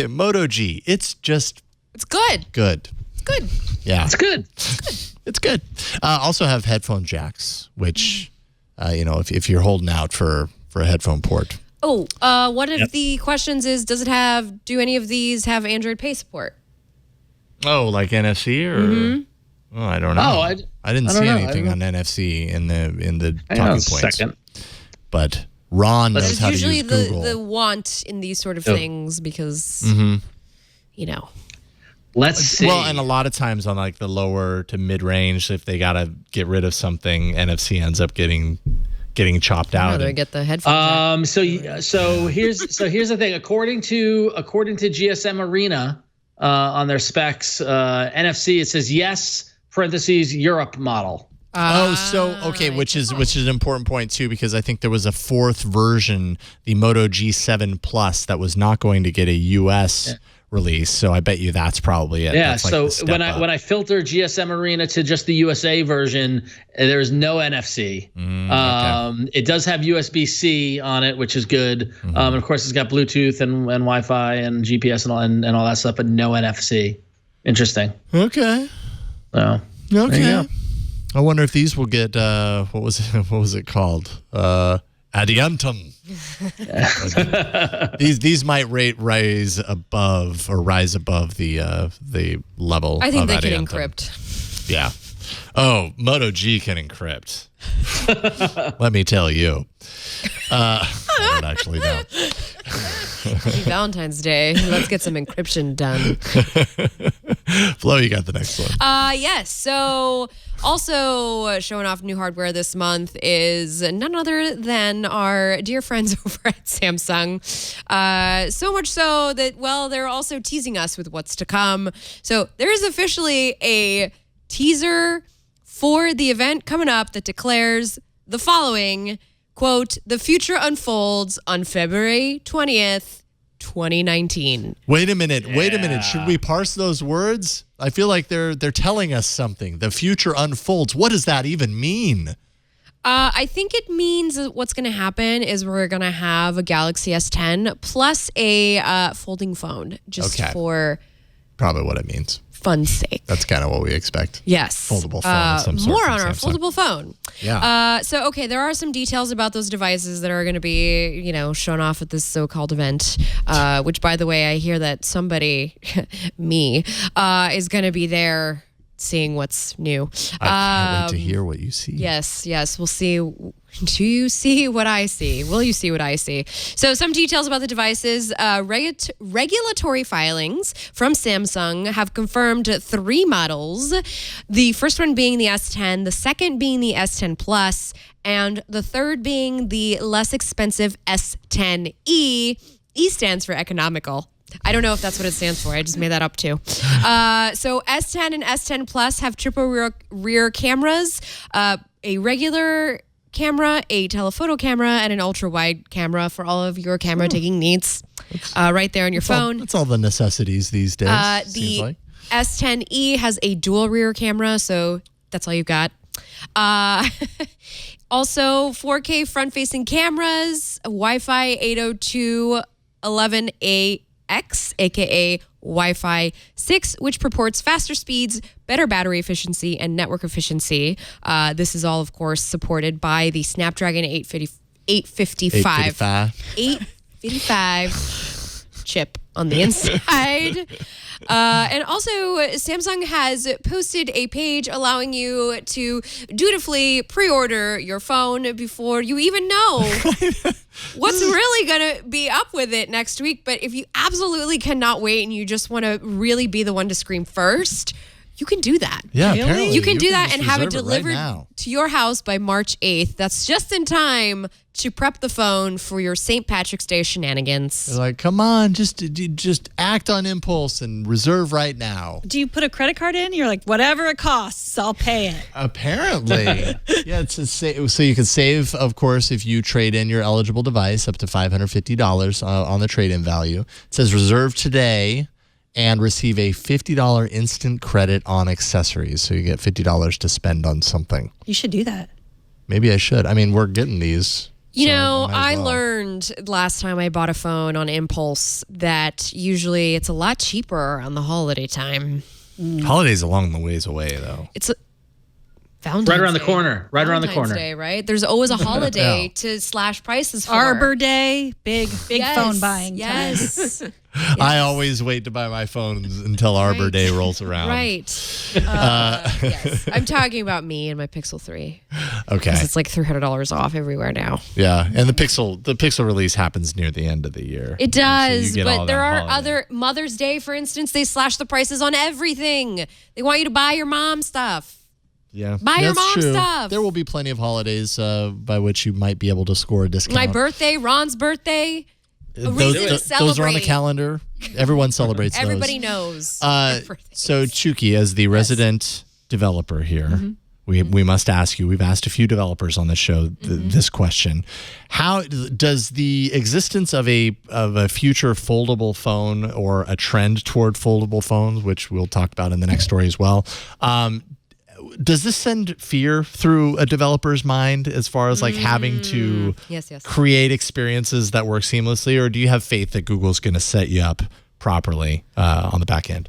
Moto G. It's good. Good. It's good. Yeah. It's good. It's good. Also have headphone jacks, which, if you're holding out for a headphone port. Oh, one of the questions is, do any of these have Android Pay support? Oh, like NFC or? Oh, I don't know. I didn't see anything on NFC in the talking points. But Ron knows how to use Google. That's usually the want in these sort of things because, Let's see. Well, and a lot of times on like the lower to mid range, if they got to get rid of something, NFC ends up getting chopped out. Rather get the headphones. So here's the thing. According to GSM Arena, on their specs, NFC, it says yes. Parentheses Europe model. Which is an important point too, because I think there was a fourth version, the Moto G7 Plus, that was not going to get a US release. So I bet you that's probably it. Yeah. That's when I filter GSM Arena to just the USA version, there's no NFC. Okay. It does have USB-C on it, which is good. And of course, it's got Bluetooth and Wi-Fi and GPS and all that stuff, but no NFC. Interesting. Okay. So, okay. I wonder if these will get what was it called? Adiantum. These might rise above the level. I think of they Adiantum. can encrypt. Yeah. Oh, Moto G can encrypt. Let me tell you. I don't actually know. Happy Valentine's Day. Let's get some encryption done. Flo, you got the next one. Yes. So also showing off new hardware this month is none other than our dear friends over at Samsung. So much so that, well, they're also teasing us with what's to come. So there is officially a teaser for the event coming up that declares the following, quote, "The future unfolds on February 20th, 2019. Wait a minute. Should we parse those words? I feel like they're telling us something. The future unfolds. What does that even mean? I think it means that what's going to happen is we're going to have a Galaxy S10 plus a folding phone just for probably what it means. Fun's sake. That's kind of what we expect. Yes. Foldable phone of some sort. More on our Samsung. foldable phone. Yeah. So, okay, there are some details about those devices that are going to be, shown off at this so-called event, which, by the way, I hear that somebody, me, is going to be there seeing what's new. I can't wait to hear what you see. Yes. We'll see. Do you see what I see? Will you see what I see? So some details about the devices. Regulatory filings from Samsung have confirmed 3 models. The first one being the S10, the second being the S10 Plus, and the third being the less expensive S10e. E stands for economical. I don't know if that's what it stands for. I just made that up too. So S10 and S10 Plus have triple rear cameras, a regular camera, a telephoto camera, and an ultra-wide camera for all of your camera-taking needs right there on your phone. That's all the necessities these days, seems like. S10e has a dual rear camera, so that's all you've got. Also, 4K front-facing cameras, Wi-Fi 802.11ax, aka Wi-Fi 6, which purports faster speeds, better battery efficiency, and network efficiency. This is all, of course, supported by the Snapdragon 855 chip on the inside. And also, Samsung has posted a page allowing you to dutifully pre-order your phone before you even know what's really going to be up with it next week. But if you absolutely cannot wait and you just want to really be the one to scream first, you can do that. Yeah, apparently. You can do that and have it reserve delivered right to your house by March 8th. That's just in time to prep the phone for your St. Patrick's Day shenanigans. They're like, come on, just act on impulse and reserve right now. Do you put a credit card in? You're like, whatever it costs, I'll pay it. Apparently. Yeah, so you can save, of course, if you trade in your eligible device up to $550 on the trade-in value. It says reserve today and receive a $50 instant credit on accessories. So you get $50 to spend on something. You should do that. Maybe I should. I mean, we're getting these. You know, I learned last time I bought a phone on impulse that usually it's a lot cheaper around the holiday time. Holidays a long ways away, though. It's Valentine's right around the Day. corner. Right around the corner. Day, right? There's always a holiday to slash prices for. Arbor Day, big phone buying. Yes. I always wait to buy my phones until Arbor Day rolls around. Right. Yes. I'm talking about me and my Pixel 3. Okay. Because it's like $300 off everywhere now. Yeah, and the Pixel release happens near the end of the year. It does, So but there are other Mother's Day, for instance. They slash the prices on everything. They want you to buy your mom stuff. Yeah, Buy your that's mom true. stuff. There will be plenty of holidays by which you might be able to score a discount. My birthday, Ron's birthday. A reason to celebrate. Those are on the calendar. Everyone celebrates Everybody those. knows. So Chiu-Ki, as the resident developer here, we must ask you. We've asked a few developers on the show this question: how does the existence of a future foldable phone or a trend toward foldable phones, which we'll talk about in the next story as well, does this send fear through a developer's mind as far as like having to create experiences that work seamlessly, or do you have faith that Google's going to set you up properly on the back end?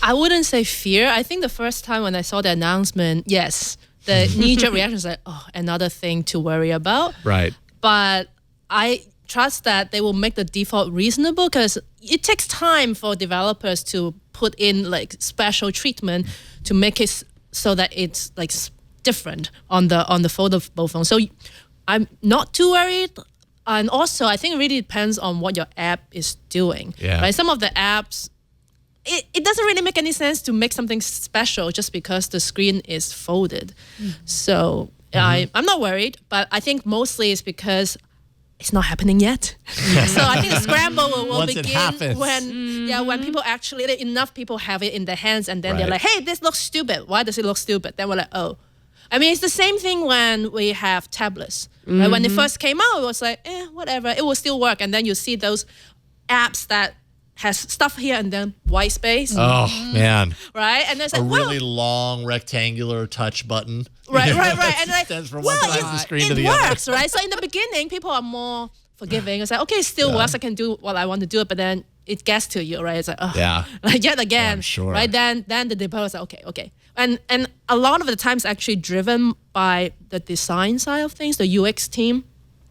I wouldn't say fear. I think the first time when I saw the announcement, yes, the knee-jerk reaction is like, oh, another thing to worry about. Right. But I trust that they will make the default reasonable, because it takes time for developers to put in like special treatment to make it so that it's like different on the foldable phone. So I'm not too worried. And also, I think it really depends on what your app is doing. Yeah. Right? Some of the apps, it doesn't really make any sense to make something special just because the screen is folded. So I'm not worried, but I think mostly it's because it's not happening yet. So I think the scramble will Once it begin happens. when people actually, enough people have it in their hands and then they're Right. like, hey, this looks stupid. Why does it look stupid? Then we're like, oh. I mean, it's the same thing when we have tablets. Right? When they first came out, it was like, whatever, it will still work. And then you see those apps that has stuff here and then white space. Oh, man. Right? And there's A like, really long rectangular touch button. Right. And like, Stands from one side of the screen to the it other. works, right? So in the beginning, people are more forgiving. It's like, okay, it still works. I can do what I want to do it, but then it gets to you, right? It's like, oh, Yeah. like yet again, I'm sure. right? Then the developers are okay. And a lot of the times actually driven by the design side of things, the UX team,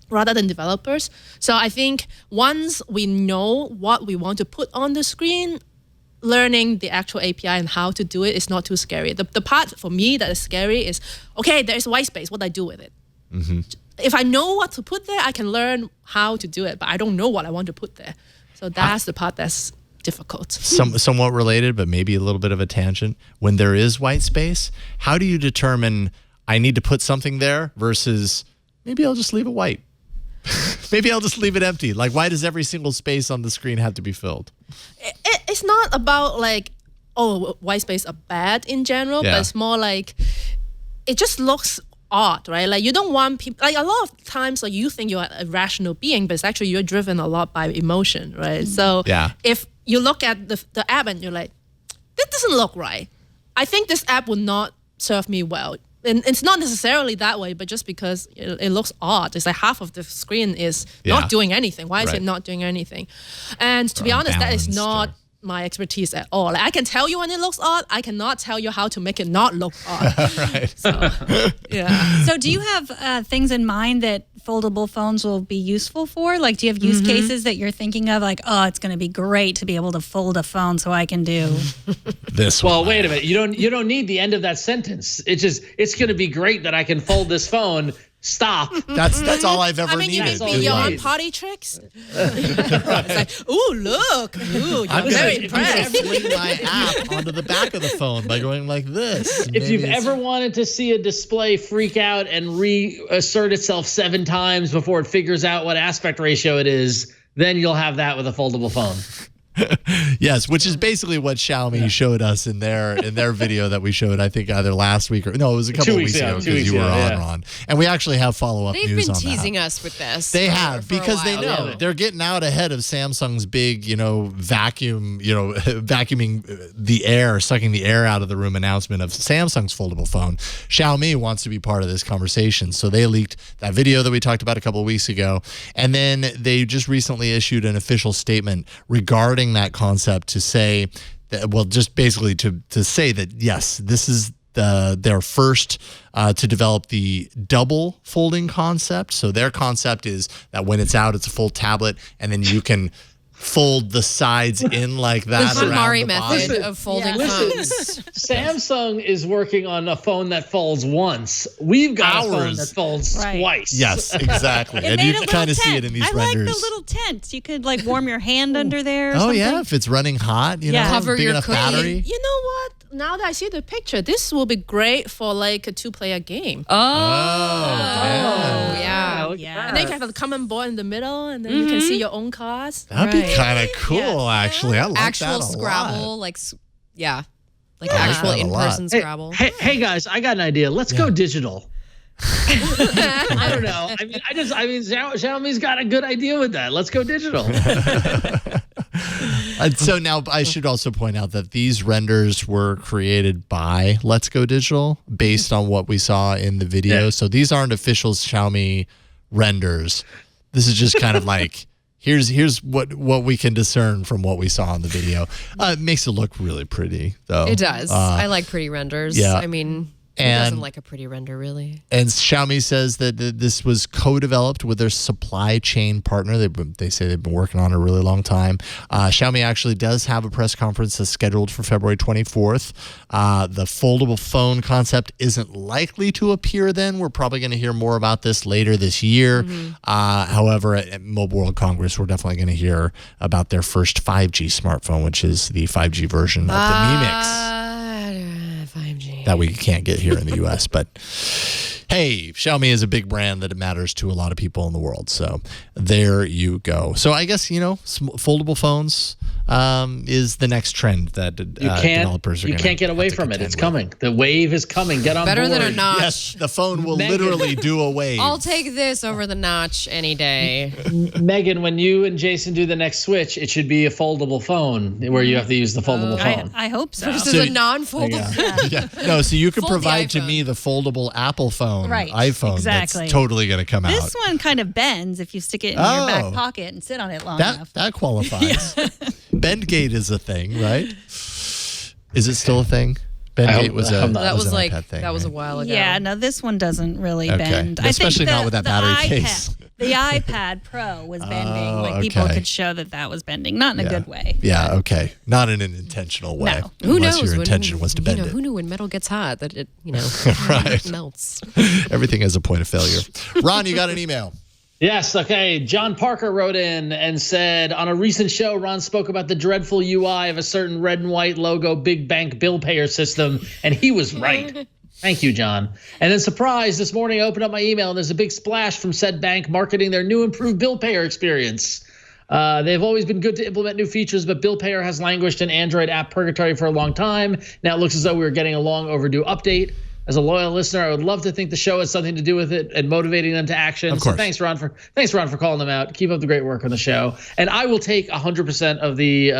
rather than developers. So I think once we know what we want to put on the screen, learning the actual API and how to do it is not too scary. The part for me that is scary is, okay, there is white space. What do I do with it? If I know what to put there, I can learn how to do it, but I don't know what I want to put there. So that's the part that's difficult. Somewhat related, but maybe a little bit of a tangent. When there is white space, how do you determine I need to put something there versus maybe I'll just leave it white? Maybe I'll just leave it empty. Like, why does every single space on the screen have to be filled? It's not about like, white space are bad in general, Yeah. but it's more like it just looks odd, right? Like you don't want people, like a lot of times like you think you're a rational being, but it's actually you're driven a lot by emotion, right? So Yeah. if you look at the app and you're like, this doesn't look right. I think this app will not serve me well. And it's not necessarily that way, but just because it looks odd. It's like half of the screen is not doing anything. Why is Right. it not doing anything? And to be honest, that is not my expertise at all. Like, I can tell you when it looks odd. I cannot tell you how to make it not look odd. Right. So, yeah. So do you have things in mind that foldable phones will be useful for? Like, do you have use cases that you're thinking of? Like, oh, it's going to be great to be able to fold a phone so I can do This Well, one. wait a minute. You don't need the end of that sentence. It's going to be great that I can fold this phone. Stop. That's all I've ever I mean, you needed. mean in beyond life. potty tricks? It's like, ooh, look. Ooh, you're I'm very gonna impressed. fling my app onto the back of the phone by going like this. If you've ever wanted to see a display freak out and reassert itself 7 times before it figures out what aspect ratio it is, then you'll have that with a foldable phone. Yes, which is basically what Xiaomi showed us in their video that we showed, I think either last week or no, it was a couple 2 of weeks weeks ago ago, 2 because weeks you were ago, on, yeah. Ron. And we actually have follow-up They've news been on teasing that. us with this. They have for a because they while. know they're getting out ahead of Samsung's big, vacuum, vacuuming the air, sucking the air out of the room announcement of Samsung's foldable phone. Xiaomi wants to be part of this conversation, so they leaked that video that we talked about a couple of weeks ago, and then they just recently issued an official statement regarding that concept to say that, well, just basically to say that yes, this is their first to develop the double folding concept. So their concept is that when it's out, it's a full tablet, and then you can fold the sides in like that. The around KonMari the method bottom. of folding Listen, phones. Samsung is working on a phone that folds once. We've got a phone Ours. that folds Right. twice. Yes, exactly. It And made you a can little kind of see tent. it in these I renders. like the little tent. You could like warm your hand under there. Or Oh something. yeah, if it's running hot, you Yeah. know, Cover big your enough cookie. battery. You know what? Now that I see the picture, this will be great for like a 2-player game. Oh, yeah. yeah. Look at Yeah. that. And then you have the common board in the middle, and then you can see your own cards. That'd be Right. kind of cool, actually. I like Actual that a Scrabble, lot. like, yeah. Like I like actual that a lot. in-person Hey, Scrabble. hey guys, I got an idea. Let's go digital. I don't know. I mean, Xiaomi's got a good idea with that. Let's go digital. So now I should also point out that these renders were created by Let's Go Digital based on what we saw in the video. Yeah. So these aren't official Xiaomi renders. This is just kind of like here's what we can discern from what we saw in the video. It makes it look really pretty though. It does. I like pretty renders. yeah. I mean, And doesn't like a pretty render, really. And Xiaomi says that this was co-developed with their supply chain partner. They say they've been working on it a really long time. Xiaomi actually does have a press conference that's scheduled for February 24th. The foldable phone concept isn't likely to appear then. We're probably going to hear more about this later this year. However, at Mobile World Congress, we're definitely going to hear about their first 5G smartphone, which is the 5G version of the Mi Mix. 5G. That we can't get here in the U.S. But hey, Xiaomi is a big brand that matters to a lot of people in the world. So there you go. So I guess, foldable phones is the next trend that developers are going to. You can't get away from it. It's coming. The wave is coming. Get on board. Better than a notch. Yes, the phone will literally do a wave. I'll take this over the notch any day. Megan, when you and Jason do the next Switch, it should be a foldable phone where you have to use the foldable phone. I hope so. This is a non-foldable phone. Yeah. No, so you can Fold the provide to iPhone. me the foldable Apple phone, Right, iPhone. exactly. That's totally going to come This out. one kind of bends if you stick it in your back pocket and sit on it long enough. That qualifies. Bendgate is a thing, right? Is it still a thing? Bendgate was an iPad thing. That was a right? while ago. Yeah, no, this one doesn't really Okay. bend. Especially I think not with that battery case. The iPad Pro was bending. Like people okay. could show that was bending, not in a good way. Yeah, okay. Not in an intentional way. No. Who Unless knows? your intention was to bend it. Who knew when metal gets hot that it, Right. it melts? Everything has a point of failure. Ron, you got an email. Yes, okay. John Parker wrote in and said, on a recent show, Ron spoke about the dreadful UI of a certain red and white logo big bank bill payer system, and he was right. Thank you, John. And then surprise, this morning I opened up my email and there's a big splash from said bank marketing their new improved bill payer experience. They've always been good to implement new features, but bill payer has languished in Android app purgatory for a long time. Now it looks as though we were getting a long overdue update. As a loyal listener, I would love to think the show has something to do with it and motivating them to action. Of course. So thanks, Ron, for calling them out. Keep up the great work on the show. And I will take 100% of the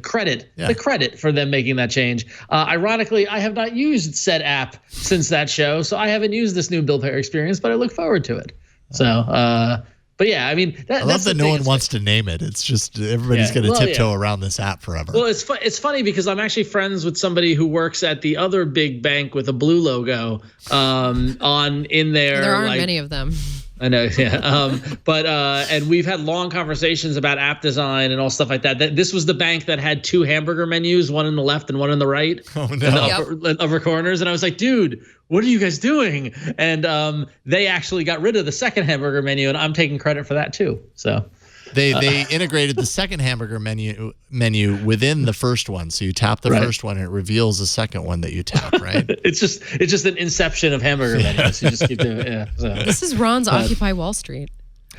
credit. Yeah. The credit for them making that change. Ironically, I have not used said app since that show, so I haven't used this new bill payer experience, but I look forward to it. So, but yeah, I mean, I love that no one wants to name it. It's just everybody's going to tiptoe around this app forever. Well, it's funny because I'm actually friends with somebody who works at the other big bank with a blue logo in there. There aren't many of them. I know, yeah. And we've had long conversations about app design and all stuff like that. This was the bank that had two hamburger menus, one in the left and one in the right. Oh, no. In the upper corners. And I was like, dude, what are you guys doing? And they actually got rid of the second hamburger menu, and I'm taking credit for that too. So they integrated the second hamburger menu within the first one. So you tap the first one and it reveals the second one that you tap, right? It's just an inception of hamburger menus. You just keep doing it. Yeah. So. This is Ron's Occupy Wall Street.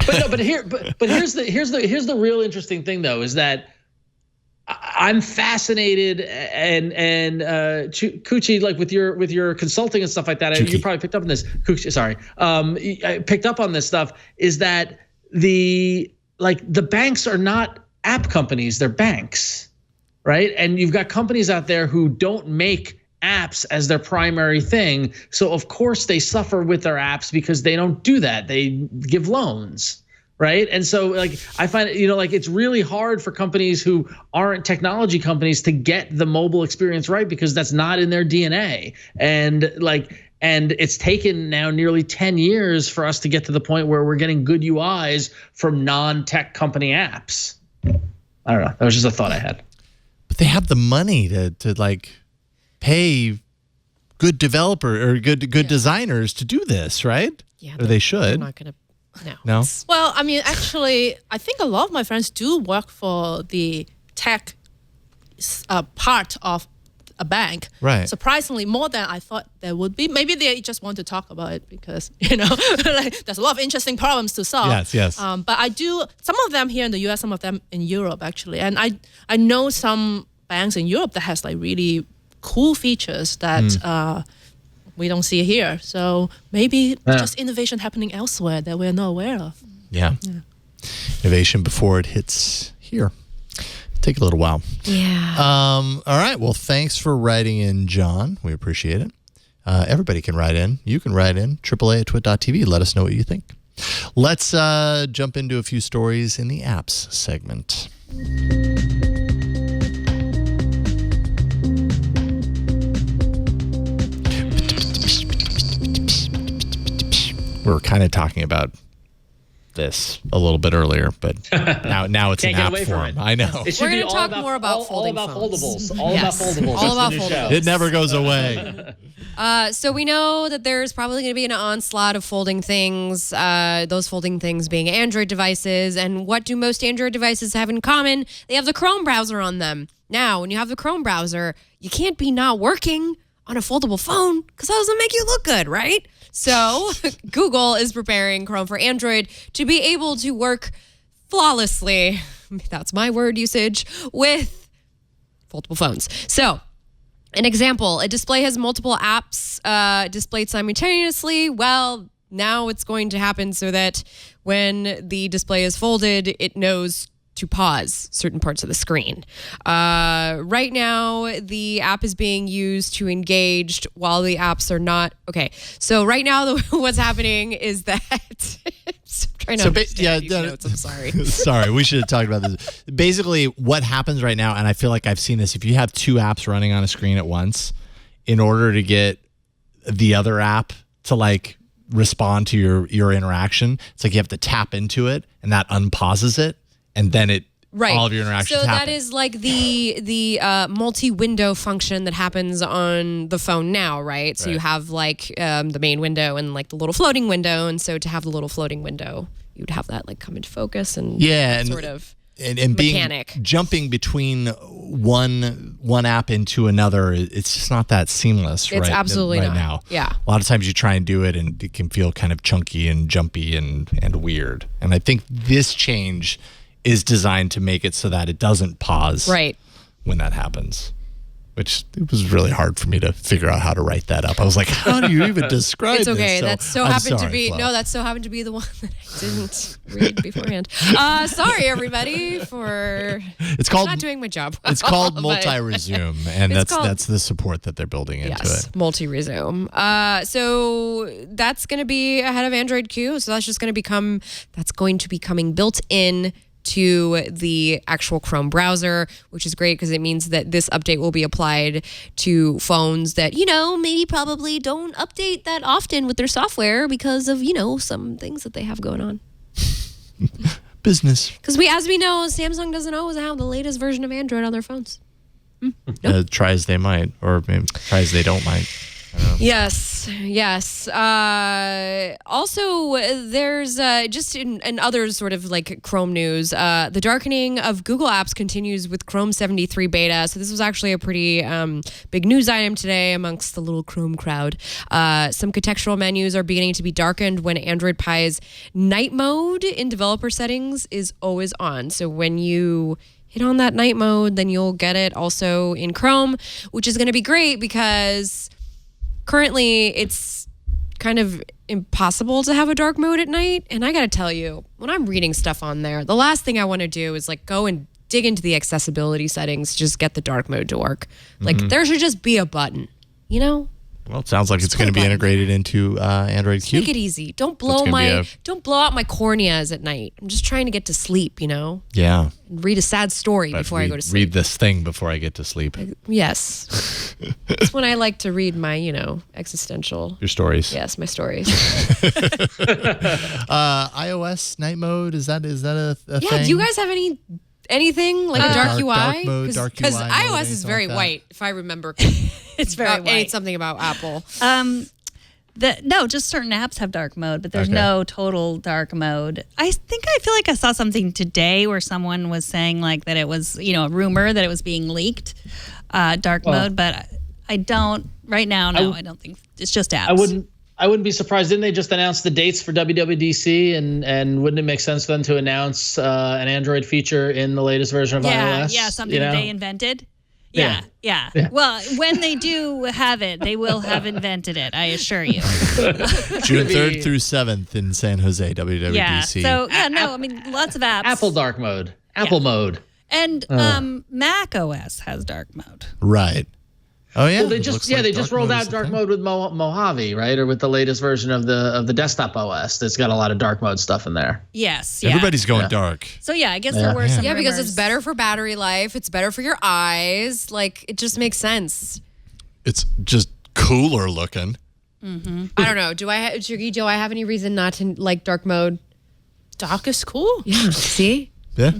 But here's the real interesting thing though, is that I'm fascinated and Chiu-Ki, like with your consulting and stuff like that, you probably picked up on this. Chiu-Ki, sorry, I picked up on this stuff. Is that the banks are not app companies; they're banks, right? And you've got companies out there who don't make apps as their primary thing, so of course they suffer with their apps because they don't do that. They give loans. Right. And so I find, it's really hard for companies who aren't technology companies to get the mobile experience right because that's not in their DNA. And it's taken now nearly 10 years for us to get to the point where we're getting good UIs from non-tech company apps. I don't know. That was just a thought I had. But they have the money to pay good developer or good designers to do this, right? Yeah. Or they should. I'm not going to. No. Well, I mean, actually, I think a lot of my friends do work for the tech part of a bank. Right. Surprisingly, more than I thought there would be. Maybe they just want to talk about it because, there's a lot of interesting problems to solve. Yes. But I do, some of them here in the US, some of them in Europe, actually. And I know some banks in Europe that has really cool features that we don't see here. So maybe just innovation happening elsewhere that we're not aware of. Yeah. Innovation before it hits here. Take a little while. Yeah. All right. Well, thanks for writing in, John. We appreciate it. Everybody can write in. You can write in. AAA@twit.tv. Let us know what you think. Let's jump into a few stories in the apps segment. We were kind of talking about this a little bit earlier, but now it's an app form. I know. It should We're be going to talk more about folding phones. foldables. All about foldables. All about That's the new foldables. show. It never goes away. So we know that there's probably going to be an onslaught of folding things, those folding things being Android devices. And what do most Android devices have in common? They have the Chrome browser on them. Now, when you have the Chrome browser, you can't be not working on a foldable phone because that doesn't make you look good, right? So Google is preparing Chrome for Android to be able to work flawlessly, that's my word usage, with foldable phones. So an example, a display has multiple apps displayed simultaneously. Well, now it's going to happen so that when the display is folded, it knows to pause certain parts of the screen. Right now, the app is being used to engage while the apps are not. Okay, so right now, what's happening is that. I'm trying to understand these notes. I'm sorry. Sorry, we should have talked about this. Basically, what happens right now, and I feel like I've seen this, if you have two apps running on a screen at once, in order to get the other app to like respond to your interaction, it's like you have to tap into it, and that unpauses it. And then all of your interactions so happen. that is like the multi-window function that happens on the phone now, right? So you have like the main window and like the little floating window. And so to have the little floating window, you'd have that like come into focus and sort of and mechanic. Jumping between one app into another, it's just not that seamless. It's absolutely right not. Now. Yeah. A lot of times you try and do it and it can feel kind of chunky and jumpy and weird. And I think this change is designed to make it so that it doesn't pause when that happens, which it was really hard for me to figure out how to write that up. I was like, how do you even describe It's okay. this? That's so happened to be that so happened to be the one that I didn't read beforehand. Sorry everybody for not doing my job. It's called multi-resume, and that's the support that they're building into it. Multi-resume. So that's going to be ahead of Android Q. So that's going to be coming built in to the actual Chrome browser, which is great because it means that this update will be applied to phones that, maybe probably don't update that often with their software because of, some things that they have going on. Business. Because as we know, Samsung doesn't always have the latest version of Android on their phones. Try as they might, or maybe try as they don't might. Yes. Also, there's just in other sort of like Chrome news, the darkening of Google apps continues with Chrome 73 beta. So this was actually a pretty big news item today amongst the little Chrome crowd. Some contextual menus are beginning to be darkened when Android Pie's night mode in developer settings is always on. So when you hit on that night mode, then you'll get it also in Chrome, which is going to be great because currently, it's kind of impossible to have a dark mode at night. And I got to tell you, when I'm reading stuff on there, the last thing I want to do is like go and dig into the accessibility settings, just get the dark mode to work. Like there should just be a button, Well, it sounds like it's going to be integrated into Android Q. Make it easy. Don't blow out my corneas at night. I'm just trying to get to sleep, Yeah. And read a sad story before I go to sleep. Read this thing before I get to sleep. Yes. It's when I like to read my, existential. Your stories. Yes, my stories. iOS night mode, is that a thing? Yeah, do you guys have anything like a dark UI? Dark mode, dark UI. Because iOS is very white, if I remember. It's very white. It's something about Apple. No, just certain apps have dark mode, but there's no total dark mode. I feel like I saw something today where someone was saying like that it was, a rumor that it was being leaked, dark mode, but I don't right now. No, I don't think it's just apps. I wouldn't be surprised. Didn't they just announce the dates for WWDC? And wouldn't it make sense for them to announce an Android feature in the latest version of iOS? Yeah, something that they invented. Yeah. Well, when they do have it, they will have invented it, I assure you. June 3rd through 7th in San Jose, WWDC. Yeah, so, lots of apps. Apple dark mode. Apple mode. And Mac OS has dark mode. Right. Oh yeah. Well, they just rolled out dark mode with Mojave, right? Or with the latest version of the desktop OS that's got a lot of dark mode stuff in there. Yes. Everybody's going dark. So I guess there were some because rumors. it's better for battery life, it's better for your eyes, like it just makes sense. It's just cooler looking. I don't know. Do I have any reason not to like dark mode? Dark is cool. Yeah. See? Yeah,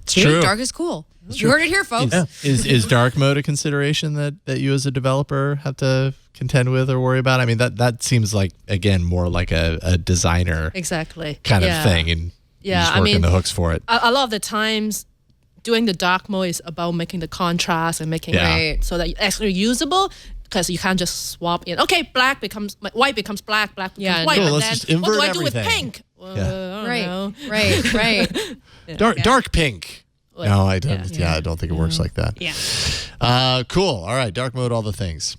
it's true. Dark is cool. You heard it here, folks. Is dark mode a consideration that you as a developer have to contend with or worry about? I mean, that seems like, again, more like a designer Exactly. kind of thing, and you're just working the hooks for it. A lot of the times, doing the dark mode is about making the contrast and making it so that it's actually usable. Because you can't just swap in. Okay, white becomes black becomes white. Cool, and let's then just invert what do I do everything. with pink? Well, I don't know. Right. Dark pink. No, I don't. I don't think it works like that. Yeah. Cool. All right. Dark mode, all the things.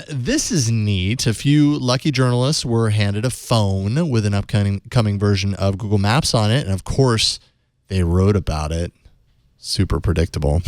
This is neat. A few lucky journalists were handed a phone with an upcoming version of Google Maps on it. And of course, they wrote about it. Super predictable.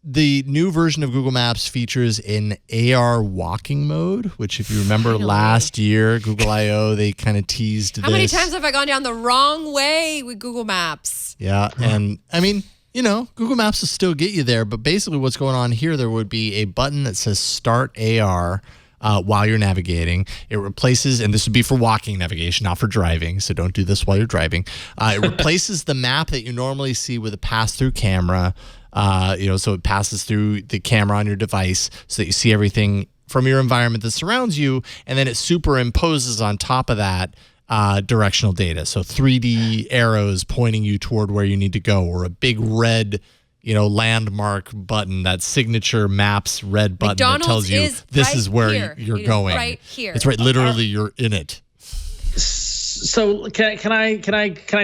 The new version of Google Maps features an AR walking mode, which if you remember last year, Google I.O., they kind of teased this. How many times have I gone down the wrong way with Google Maps? Yeah, and I mean, Google Maps will still get you there, but basically what's going on here, there would be a button that says Start AR while you're navigating. It replaces, and this would be for walking navigation, not for driving, so don't do this while you're driving. It replaces the map that you normally see with a pass-through camera, so it passes through the camera on your device so that you see everything from your environment that surrounds you, and then it superimposes on top of that directional data. So 3D arrows pointing you toward where you need to go, or a big red landmark button, that signature maps red button McDonald's that tells you this is where you're going. Right here. It's right, literally you're in it. So can I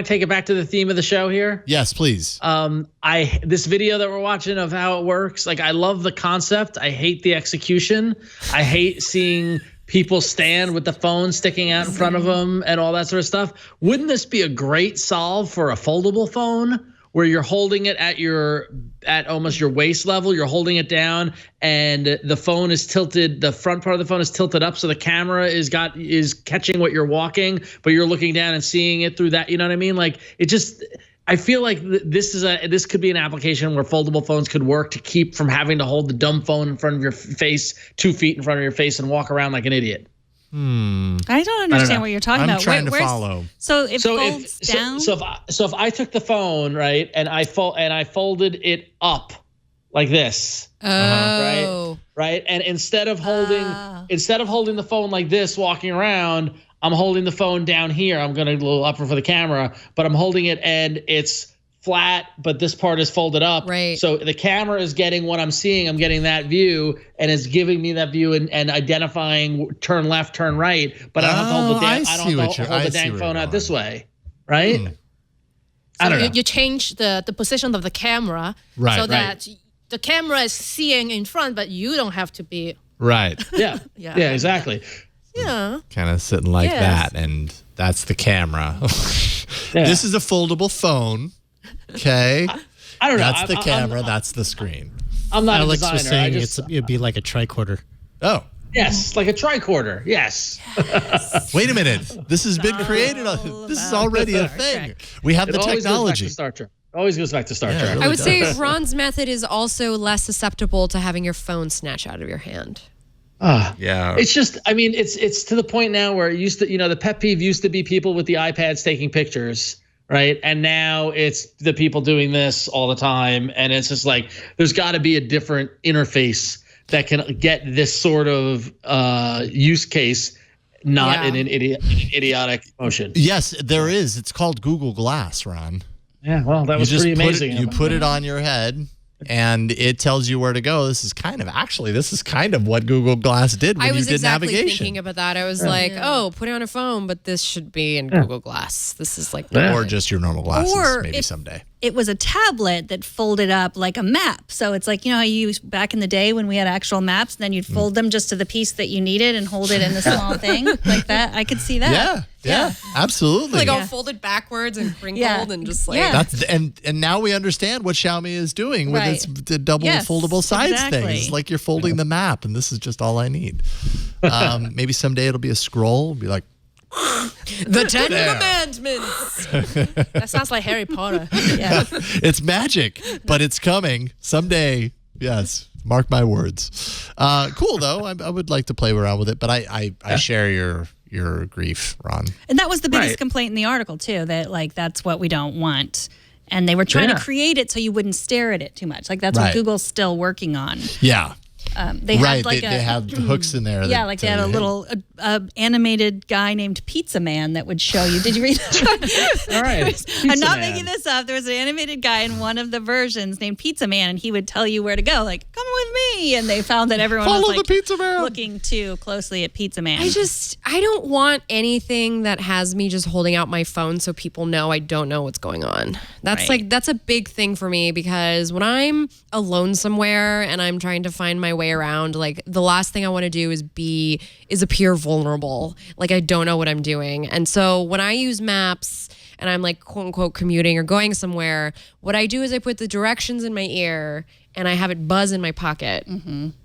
take it back to the theme of the show here? Yes, please. This video that we're watching of how it works, like, I love the concept. I hate the execution. I hate seeing people stand with the phone sticking out in front of them and all that sort of stuff. Wouldn't this be a great solve for a foldable phone, where you're holding it at almost your waist level, you're holding it down, and the phone is tilted, the front part of the phone is tilted up, so the camera is catching what you're walking, but you're looking down and seeing it through that. You know what I mean? Like, I feel like this could be an application where foldable phones could work to keep from having to hold the dumb phone in front of your face, 2 feet in front of your face, and walk around like an idiot. I don't understand what you're talking about. I'm trying to follow. So it folds down. So if I took the phone, right, and I folded it up like this, right, and instead of holding the phone like this, walking around, I'm holding the phone down here. I'm going to do a little upper for the camera, but I'm holding it and it's flat, but this part is folded up. Right. So the camera is getting what I'm seeing. I'm getting that view, and it's giving me that view and identifying turn left, turn right. But I don't have to hold the dang phone out this way, right? I don't know. You change the position of the camera so that the camera is seeing in front, but you don't have to be. Right. Yeah, exactly. Yeah. Kind of sitting like that, and that's the camera. This is a foldable phone. Okay. I don't know. That's the camera. That's the screen. I'm not Alex a was designer. saying it'd be like a tricorder. Oh. Yes, like a tricorder. Yes. Wait a minute. This has been created. This is already a thing. We have the technology. Always goes back to Star Trek. I would say Ron's method is also less susceptible to having your phone snatch out of your hand. Yeah. It's just, I mean, it's to the point now where it used to, the pet peeve used to be people with the iPads taking pictures. Right. And now it's the people doing this all the time. And it's just like, there's got to be a different interface that can get this sort of use case, not in an idiotic motion. Yes, there is. It's called Google Glass, Ron. Yeah, well, that was pretty amazing. You put it on your head, and it tells you where to go. This is kind of what Google Glass did when you did navigation. I was exactly thinking about that. I was like, put it on a phone, but this should be in Google Glass. This is like... Or just your normal glasses, or maybe someday. It was a tablet that folded up like a map. So it's like, how you used back in the day when we had actual maps, and then you'd fold them just to the piece that you needed and hold it in the small thing like that. I could see that. Yeah, absolutely. Like all folded backwards and crinkled and just like... That's and now we understand what Xiaomi is doing with its double foldable sides thing. It's like you're folding the map, and this is just all I need. Maybe someday it'll be a scroll. It'll be like... The Ten Commandments. That sounds like Harry Potter. It's magic, but it's coming someday. Yes, Mark my words. Cool though. I would like to play around with it, but I share your grief, Ron. And that was the biggest complaint in the article too. That that's what we don't want. And they were trying to create it so you wouldn't stare at it too much. Like that's what Google's still working on. Yeah. They had they have hooks in there. Yeah, they had a little animated guy named Pizza Man that would show you. Did you read that? All right. I'm not making this up. There was an animated guy in one of the versions named Pizza Man, and he would tell you where to go, like, come with me. And they found that everyone was like Pizza Man. looking too closely at Pizza Man. I don't want anything that has me just holding out my phone so people know I don't know what's going on. That's that's a big thing for me, because when I'm alone somewhere and I'm trying to find my way around, like the last thing I want to do is appear vulnerable, like I don't know what I'm doing. And so when I use maps and I'm like quote unquote commuting or going somewhere, what I do is I put the directions in my ear and I have it buzz in my pocket,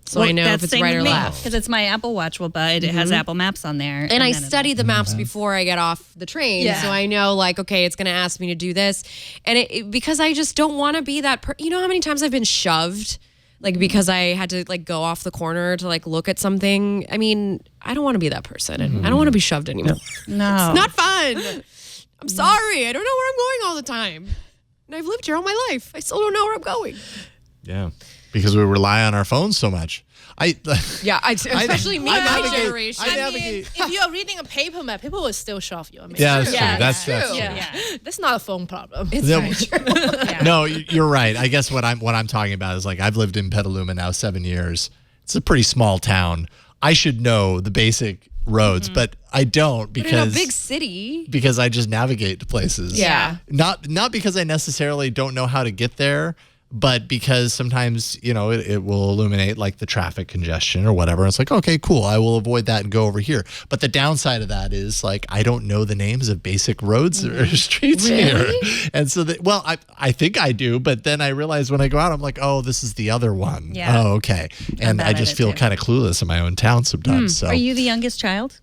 so I know if it's right or left. Because it's my Apple Watch will buzz. It has Apple Maps on there, and I study the maps before I get off the train, so I know like, okay, it's going to ask me to do this, and because I just don't want to be that. You know how many times I've been shoved, like because I had to like go off the corner to like look at something. I mean, I don't want to be that person, and I don't want to be shoved anymore. No, it's not fun. I'm sorry, I don't know where I'm going all the time, and I've lived here all my life. I still don't know where I'm going. Yeah, because we rely on our phones so much. Especially me, my generation. I mean, if you're reading a paper map, people will still shove you. I mean, yeah, that's true. That's true. Yeah. That's not a phone problem. It's very true. No, you're right. I guess what I'm talking about is like I've lived in Petaluma now 7 years. It's a pretty small town. I should know the basic roads, but I don't because in a big city. Because I just navigate to places. Yeah. Not because I necessarily don't know how to get there, but because sometimes, it will illuminate like the traffic congestion or whatever. It's like, okay, cool. I will avoid that and go over here. But the downside of that is like, I don't know the names of basic roads or streets here. And so I think I do, but then I realize when I go out, I'm like, oh, this is the other one. Yeah. Oh, okay. And I just feel kind of clueless in my own town sometimes. So are you the youngest child?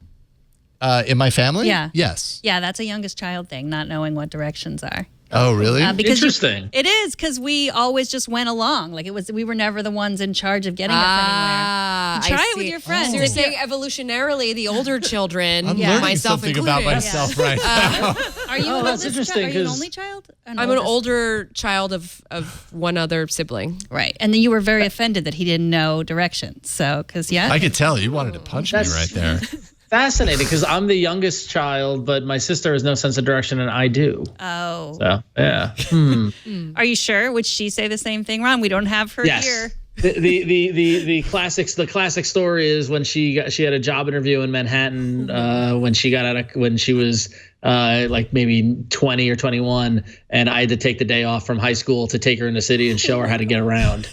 In my family? Yeah. Yes. Yeah, that's a youngest child thing, not knowing what directions are. Oh, really? Because Interesting. It is, because we always just went along. Like we were never the ones in charge of getting us anywhere. Try it with your friends. So you're saying evolutionarily, the older children, I'm learning myself something included. about myself right now. Are you that's interesting? Are you an only child? I'm an older child of one other sibling. Right. And then you were very offended that he didn't know directions. So, I could tell you wanted to punch me right there. Fascinating, because I'm the youngest child, but my sister has no sense of direction, and I do. Oh. So, yeah. Are you sure? Would she say the same thing, Ron? We don't have her here. The classic story is when she had a job interview in Manhattan when she was like maybe 20 or 21, and I had to take the day off from high school to take her in the city and show her how to get around.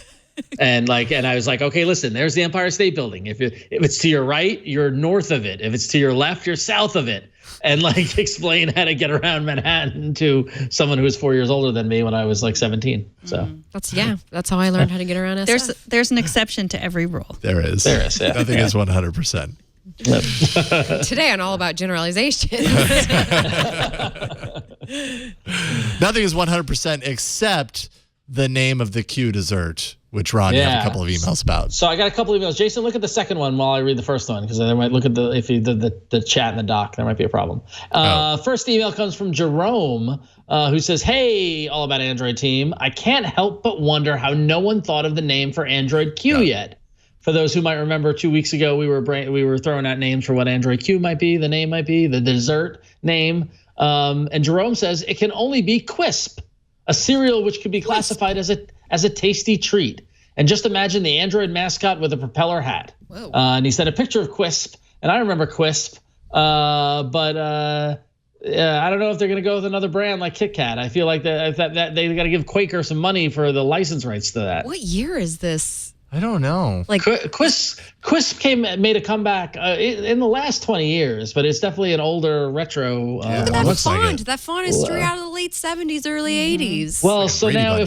And I was like, okay, listen, there's the Empire State Building. If it's to your right, you're north of it. If it's to your left, you're south of it. And like explain how to get around Manhattan to someone who was 4 years older than me when I was like 17. So that's how I learned how to get around SF. There's an exception to every rule. There is. Yeah. Nothing is 100%. Today on All About Generalization. Nothing is 100% except the name of the Q dessert, which Ron, you have a couple of emails about. So I got a couple of emails. Jason, look at the second one while I read the first one, because I might look at if you did the chat in the doc, there might be a problem. First email comes from Jerome, who says, "Hey, All About Android team, I can't help but wonder how no one thought of the name for Android Q yet. For those who might remember, 2 weeks ago we were throwing out names for what Android Q might be, the name might be, the dessert name. And Jerome says it can only be Quisp, a cereal which could be classified as a tasty treat. And just imagine the Android mascot with a propeller hat." And he sent a picture of Quisp, and I remember Quisp, but I don't know if they're going to go with another brand like Kit Kat. I feel like that they got to give Quaker some money for the license rights to that. What year is this? I don't know. Like Quisp made a comeback in the last 20 years, but it's definitely an older retro. That font is straight out of the late 70s, early 80s. Well, so now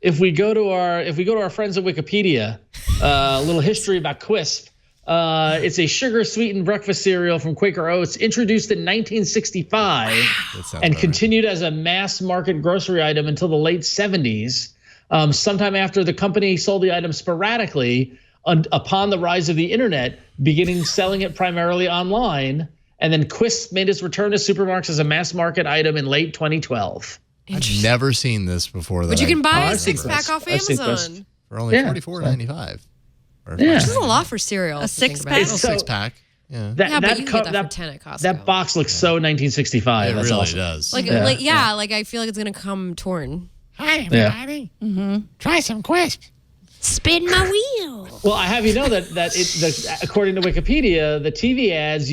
if we go to our friends at Wikipedia, a little history about Quisp. It's a sugar-sweetened breakfast cereal from Quaker Oats, introduced in 1965 and continued as a mass-market grocery item until the late 70s. sometime after the company sold the item sporadically upon the rise of the internet, beginning selling it primarily online. And then Quist made its return to supermarkets as a mass market item in late 2012. I've never seen this before. But you can buy a I've seen 6-pack off I've seen Amazon. for only $44.95. Yeah. Which is a lot for cereal. A 6-pack? So- 6-pack. Yeah. But you can get that for 10 at Costco. That box looks so 1965. It That's really awesome. does. Like I feel like it's gonna come torn. Hi, everybody. Try some Quest. Spin my wheel. Well, I have you know that according to Wikipedia, the TV ads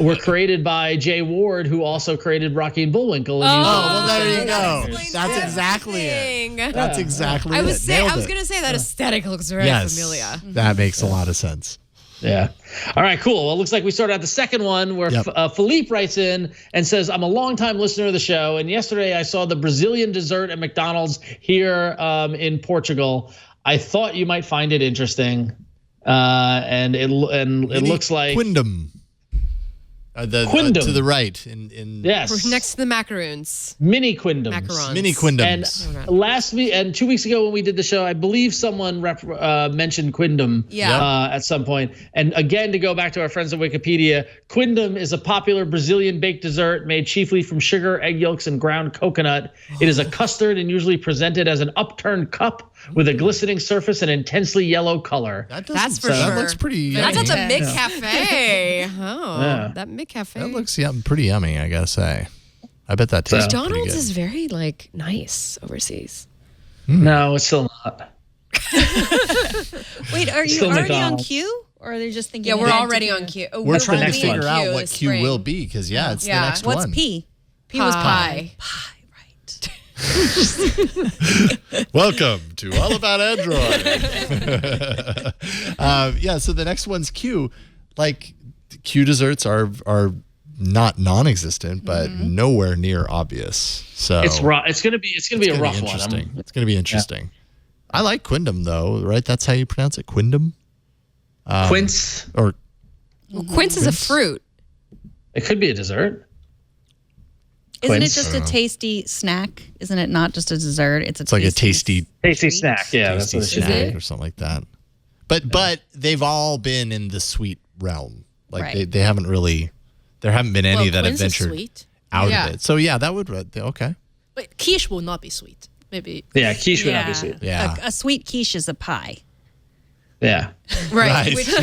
were created by Jay Ward, who also created Rocky and Bullwinkle. And well, there you go. That's exactly it. That's exactly it. I was gonna say that aesthetic looks very familiar. That makes a lot of sense. Yeah. All right, cool. Well, it looks like we started out the second one where Philippe writes in and says, I'm a longtime listener of the show. And yesterday I saw the Brazilian dessert at McDonald's here in Portugal. I thought you might find it interesting. And it looks like Quindum. Quindum. To the right. Yes. We're next to the macaroons. Mini Quindums. Macarons. Mini Quindums. And last week and 2 weeks ago when we did the show, I believe someone mentioned Quindum at some point. And again, to go back to our friends at Wikipedia, Quindum is a popular Brazilian baked dessert made chiefly from sugar, egg yolks, and ground coconut. It is a custard and usually presented as an upturned cup with a glistening surface and intensely yellow color. That's for sure. That looks pretty That's yummy. at the Mick Cafe. That Mick Cafe. That looks pretty yummy, I gotta say. I bet that tastes pretty McDonald's good. is very nice overseas. No, it's still not. Wait, are you Still already on McDonald's. Q? Or are they just thinking? Yeah, we're ahead already to on Q. We're What's the trying to next figure one? out what is Q spring. will be because it's the next What's one. P? P was pie. Pie, right. Welcome to All About Android. So the next one's Q. Like Q desserts are not non-existent, but nowhere near obvious. So It's rough. It's gonna be a rough one. It's gonna be interesting. I like Quindum though, right? That's how you pronounce it, Quindum. Quince. Or Quince is a fruit. It could be a dessert. Isn't it Quince? just a tasty snack? Isn't it not just a dessert? It's like a tasty snack. Yeah, that's what it should snack be. or something like that. But they've all been in the sweet realm. Like Right. they haven't really. There haven't been any that have Quince is ventured sweet. out of it. So that would okay. But quiche will not be sweet. Maybe. Yeah, quiche would not be sweet. Yeah. A sweet quiche is a pie. Yeah. Right. Which we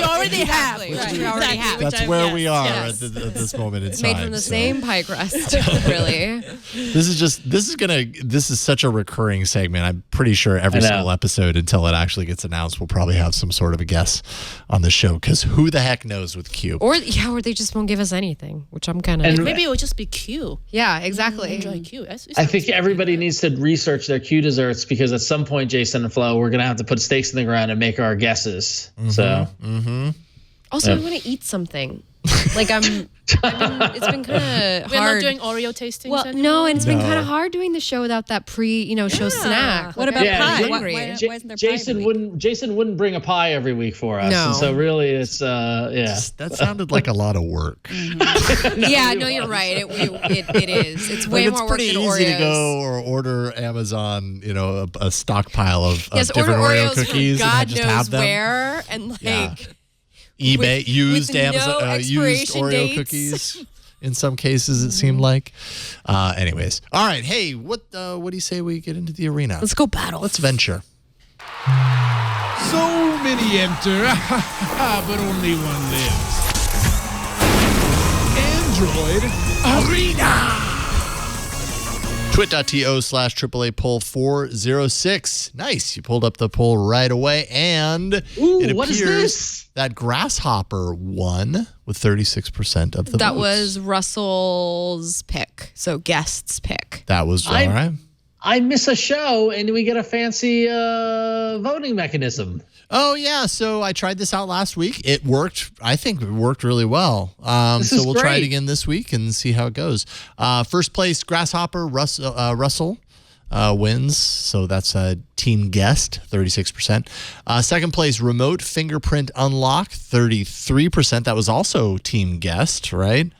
already have. Which we already have. That's where we are at this moment in time. Made from the same pie crust, really. This is such a recurring segment. I'm pretty sure every single episode until it actually gets announced, we'll probably have some sort of a guess on the show because who the heck knows with Q? Or they just won't give us anything, which I'm kind of. Maybe it will just be Q. Yeah, exactly. Enjoy Q. I think everybody needs to research their Q desserts because at some point, Jason and Flo, we're gonna have to put stakes in the ground and make our guesses. So. Also, I want to eat something. Like it's been kind of hard. We're not doing Oreo tastings Well, anymore. no, and it's been kind of hard doing the show without that show snack. What about Yeah, pie? why isn't there Jason pie? wouldn't bring a pie every week for us. No. And so really it's That sounded like a lot of work. Yeah, no, you're right. It is. It's way It's more work pretty than easy Oreos. to go or order Amazon, a stockpile of different order Oreo Oreos cookies from God and just knows have them. where and eBay with used no Amazon used expiration Oreo dates. cookies. In some cases, it seemed like. Anyways, all right. Hey, what do you say we get into the arena? Let's go battle. Let's venture. So many enter, but only one lives. Android Arena. Twit.to/AAA poll 406. Nice. You pulled up the poll right away. And it what is appears this? that Grasshopper won with 36% of the That votes. was Russell's pick. So guest's pick. That was all right. I miss a show and we get a fancy voting mechanism. Oh, yeah. So I tried this out last week. It worked. I think it worked really well. So we'll try it great. again this week and see how it goes. First place, Grasshopper Russell wins. So that's a team guest, 36%. Second place, Remote Fingerprint Unlock, 33%. That was also team guest, right?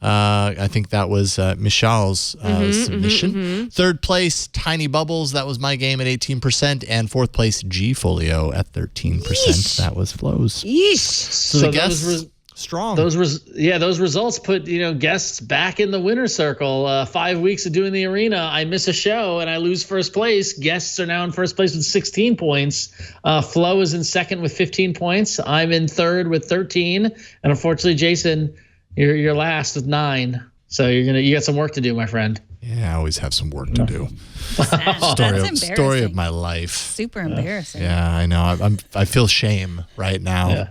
I think that was Michal's submission. Third place, Tiny Bubbles. That was my game at 18%. And fourth place, G Folio at 13%. Yeesh. That was Flo's. Yeesh. So the guests strong. Those results put guests back in the winner's circle. 5 weeks of doing the arena, I miss a show and I lose first place. Guests are now in first place with 16 points. Flo is in second with 15 points. I'm in third with 13, and unfortunately, Jason, you're last with 9. So you got some work to do, my friend. Yeah, I always have some work to do. Story of my life. Super embarrassing. Yeah, I know. I feel shame right now. Yeah.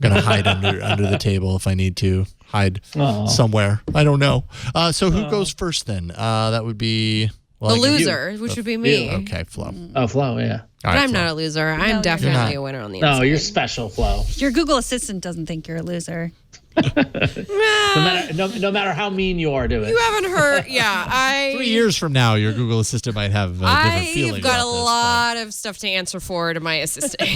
I'm gonna hide under the table if I need to. Hide somewhere. I don't know. So who goes first then? That would be the loser, which would be me. Okay, Flo. Oh, Flo, yeah. But I'm not a loser. I'm definitely a winner on the inside. No, you're special, Flo. Your Google Assistant doesn't think you're a loser. no matter how mean you are to it. You haven't heard. Yeah, 3 years from now, your Google Assistant might have a different feeling. I've got a lot of stuff to answer for to my assistant.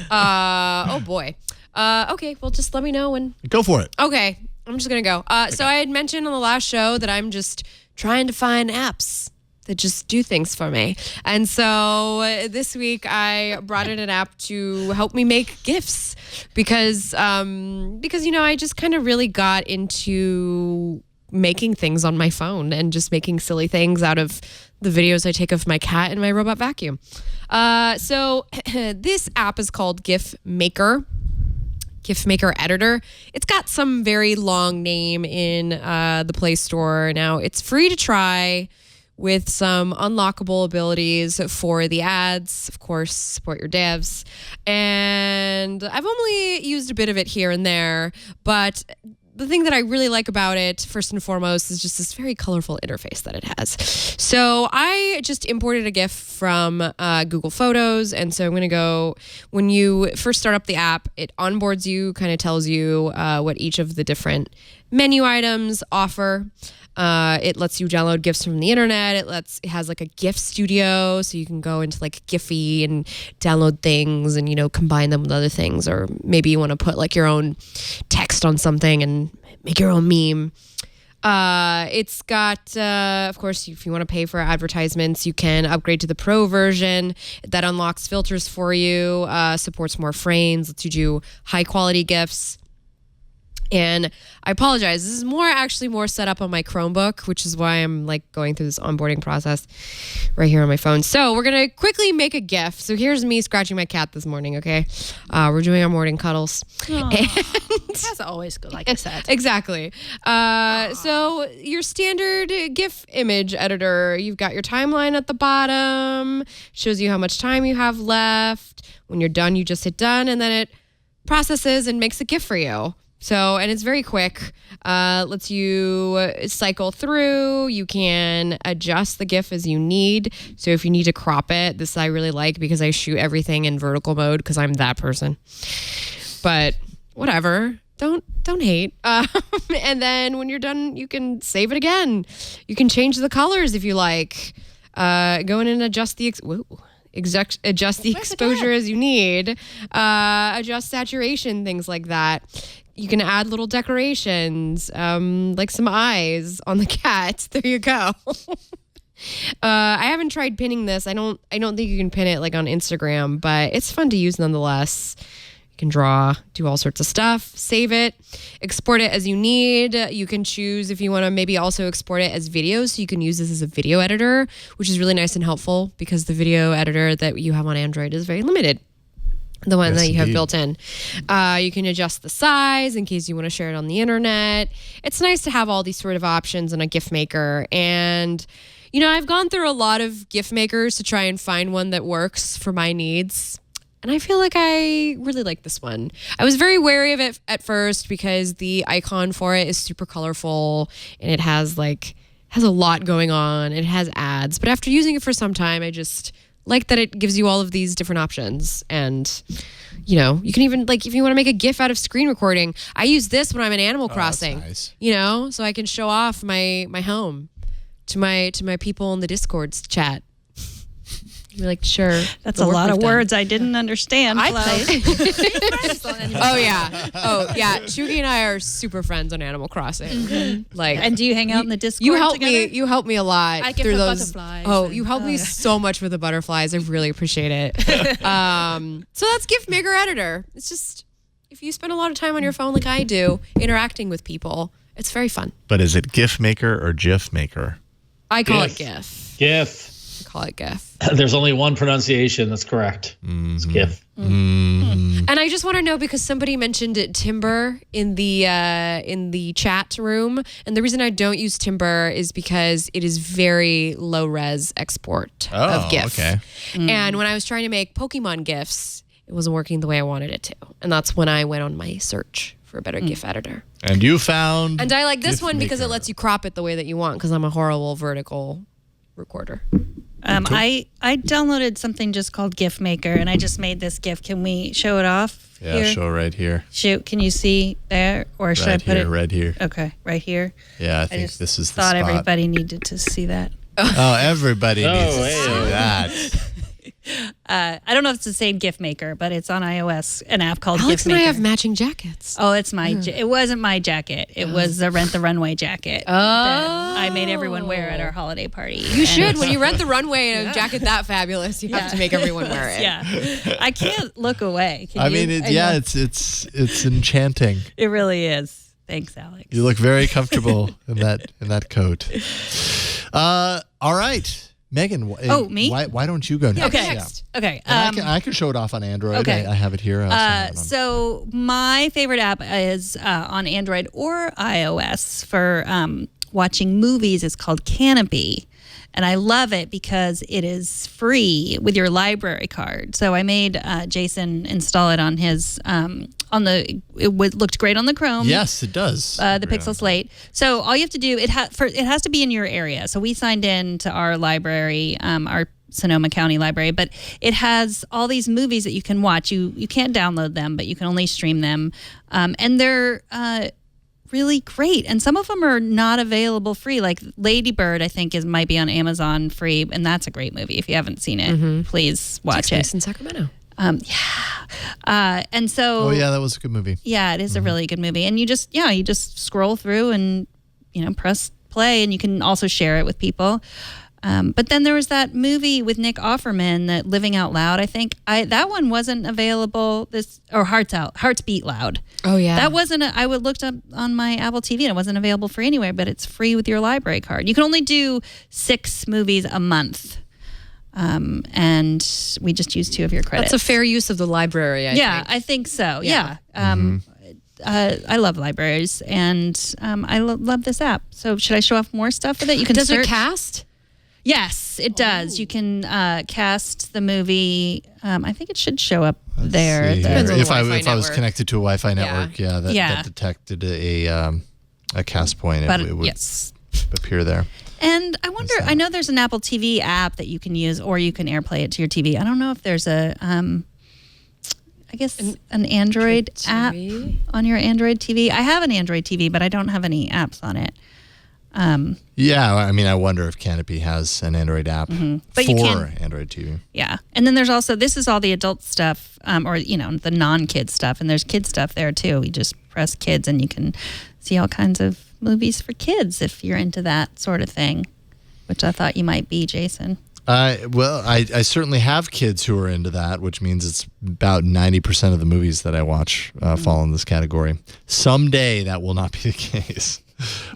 Oh boy. Okay, well, just let me know when. Go for it. Okay, I'm just gonna go. So I had mentioned on the last show that I'm just trying to find apps that just do things for me. And so this week I brought in an app to help me make GIFs because I just kind of really got into making things on my phone and just making silly things out of the videos I take of my cat and my robot vacuum. So this app is called GIF Maker Editor. It's got some very long name in the Play Store. Now, it's free to try with some unlockable abilities for the ads. Of course, support your devs. And I've only used a bit of it here and there, but the thing that I really like about it, first and foremost, is just this very colorful interface that it has. So I just imported a GIF from Google Photos. And so I'm going to go, when you first start up the app, it onboards you, kind of tells you what each of the different menu items offer. It lets you download GIFs from the internet. It has like a GIF studio, so you can go into like Giphy and download things and, combine them with other things. Or maybe you want to put like your own text on something and make your own meme. It's got, of course, if you want to pay for advertisements, you can upgrade to the Pro version. That unlocks filters for you, supports more frames, lets you do high quality GIFs. And I apologize. This is more set up on my Chromebook, which is why I'm like going through this onboarding process right here on my phone. So we're going to quickly make a GIF. So here's me scratching my cat this morning, okay? We're doing our morning cuddles. That's always good, like I said. Exactly. So your standard GIF image editor, you've got your timeline at the bottom, shows you how much time you have left. When you're done, you just hit done, and then it processes and makes a GIF for you. So, and it's very quick, lets you cycle through. You can adjust the GIF as you need. So if you need to crop it, this I really like because I shoot everything in vertical mode because I'm that person. But whatever, don't hate. And then when you're done, you can save it again. You can change the colors if you like. Go in and adjust the adjust the exposure as you need. Adjust saturation, things like that. You can add little decorations, like some eyes on the cat. There you go. I haven't tried pinning this. I don't think you can pin it like on Instagram, but it's fun to use nonetheless. You can draw, do all sorts of stuff, save it, export it as you need. You can choose if you want to maybe also export it as video, so you can use this as a video editor, which is really nice and helpful because the video editor that you have on Android is very limited. The one that you have built in. You can adjust the size in case you want to share it on the internet. It's nice to have all these sort of options in a GIF maker. And, I've gone through a lot of GIF makers to try and find one that works for my needs. And I feel like I really like this one. I was very wary of it at first because the icon for it is super colorful and it has a lot going on. It has ads. But after using it for some time, I just like that it gives you all of these different options. And, you can even, if you want to make a GIF out of screen recording, I use this when I'm in Animal Crossing, that's nice. So I can show off my home to my people in the Discord chat. You're like, sure. That's a lot of words I didn't understand. I play. Oh yeah. Chiu-Ki and I are super friends on Animal Crossing. Like, and do you hang out in the Discord You help together? me. You help me a lot. I give through her those. butterflies. Oh, you help me so much with the butterflies. I really appreciate it. So that's Gift Maker Editor. It's just if you spend a lot of time on your phone like I do, interacting with people, it's very fun. But is it GIF Maker or GIF Maker? I call GIF. it GIF. GIF. I call it GIF. There's only one pronunciation that's correct. It's GIF. And I just want to know because somebody mentioned it, Timber in the chat room, and the reason I don't use Timber is because it is very low res export of GIF. Okay. And when I was trying to make Pokemon GIFs, it wasn't working the way I wanted it to, and that's when I went on my search for a better GIF editor. And you found. And I like this GIF one because it Maker. lets you crop it the way that you want because I'm a horrible vertical recorder. I downloaded something just called GIF Maker, and I just made this GIF. Can we show it off? Yeah, here? show right here. Shoot, can you see there, or should I put it right here? Okay, right here. Yeah, I I think just this is the thought spot. everybody needed to see that. Oh, everybody needs to hey. see that. I don't know if it's the same GIF Maker, but it's on iOS, an app called Alex GIF and I Maker. have matching jackets. Oh, it's my. It wasn't my jacket. It was the Rent the Runway jacket. Oh. that I made everyone wear at our holiday party. You should. When you rent the runway in a jacket that fabulous, you have to make everyone wear it. Yeah, I can't look away. Can I you? mean, it's enchanting. It really is. Thanks, Alex. You look very comfortable in that coat. All right. Megan, me? Why don't you go next? Okay. Next. Okay. And I can show it off on Android. Okay. I have it here. I'll send it on. So my favorite app is on Android or iOS for watching movies. It's called Canopy. And I love it because it is free with your library card. So I made Jason install it on his looked great on the Chrome. Yes, it does. The Pixel Slate. So all you have to do, it has to be in your area. So we signed in to our library, our Sonoma County Library, but it has all these movies that you can watch. You can't download them, but you can only stream them. And they're really great. And some of them are not available free. Like Lady Bird, I think might be on Amazon free, and that's a great movie. If you haven't seen it, please watch Takes place it. in Sacramento. And so that was a good movie. yeah, it is a really good movie. And you just scroll through and, press play, and you can also share it with people. But then there was that movie with Nick Offerman, that Living Out Loud, I think. That one wasn't available, Hearts Beat Loud. Oh, yeah. That wasn't, I looked up on my Apple TV, and it wasn't available for anywhere, but it's free with your library card. You can only do 6 movies a month. And we just used 2 of your credits. That's a fair use of the library, I think so. Yeah. I love libraries, and I love this app. So should I show off more stuff with it? You can Does search. it cast? Yes, it does. You can cast the movie. I think it should show up there. See The- here. Depends on the If I Wi-Fi was network. connected to a Wi-Fi network, that detected a cast point. But it would yes. appear there. And I wonder, I know there's an Apple TV app that you can use, or you can AirPlay it to your TV. I don't know if there's a, I guess, an Android app on your Android TV. I have an Android TV, but I don't have any apps on it. Yeah, I mean, I wonder if Canopy has an Android app But for you can- Android TV. Yeah. And then there's also, this is all the adult stuff, or, the non-kid stuff. And there's kid stuff there too. You just press kids and you can see all kinds of movies for kids if you're into that sort of thing, which I thought you might be, Jason. Well, I certainly have kids who are into that, which means it's about 90% of the movies that I watch fall in this category. Someday that will not be the case.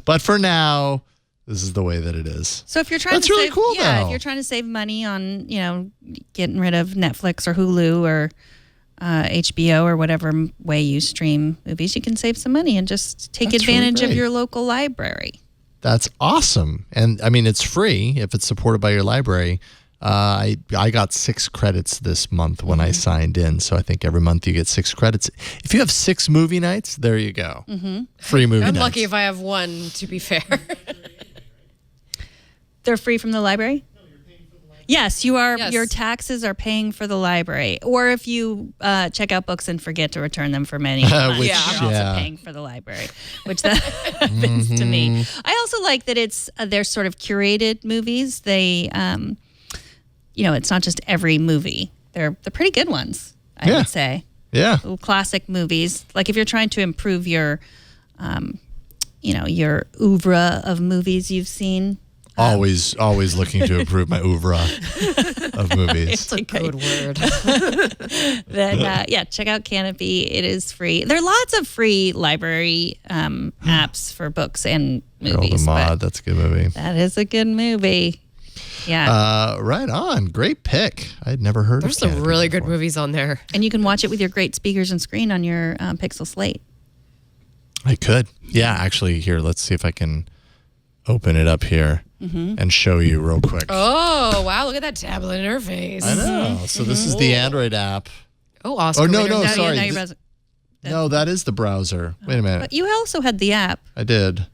But for now, this is the way that it is. So if you're trying That's to really save, cool, yeah, though. if you're trying to save money on, getting rid of Netflix or Hulu or HBO or whatever way you stream movies, you can save some money and just take That's really advantage of great. your local library. That's awesome. And I mean, it's free if it's supported by your library. I got 6 credits this month when I signed in. So I think every month you get 6 credits. If you have 6 movie nights, there you go. Free movie I'm nights. lucky if I have one, to be fair. They're free from the library? Yes, you are. Yes. Your taxes are paying for the library. Or if you check out books and forget to return them for many months, Which, you're also yeah. paying for the library, which that happens to me. I also like that they're sort of curated movies. They it's not just every movie. They're pretty good ones, I would say. Yeah. Little classic movies. Like if you're trying to improve your, your oeuvre of movies you've seen. Always looking to improve my oeuvre of movies. It's a good word. Then, check out Canopy. It is free. There are lots of free library apps for books and movies. Harold and Maude, that's a good movie. That is a good movie. Yeah. Right on. Great pick. I'd never heard There's of Canopy some really before. good movies on there. And you can watch it with your great speakers and screen on your Pixel Slate. I could. Yeah, actually, here, let's see if I can open it up here and show you real quick. Oh, wow. Look at that tablet interface. I know. So this is the Android app. Oh, Oscar. Oh, no, winner. sorry. No, that is the browser. Wait a minute. But you also had the app. I did.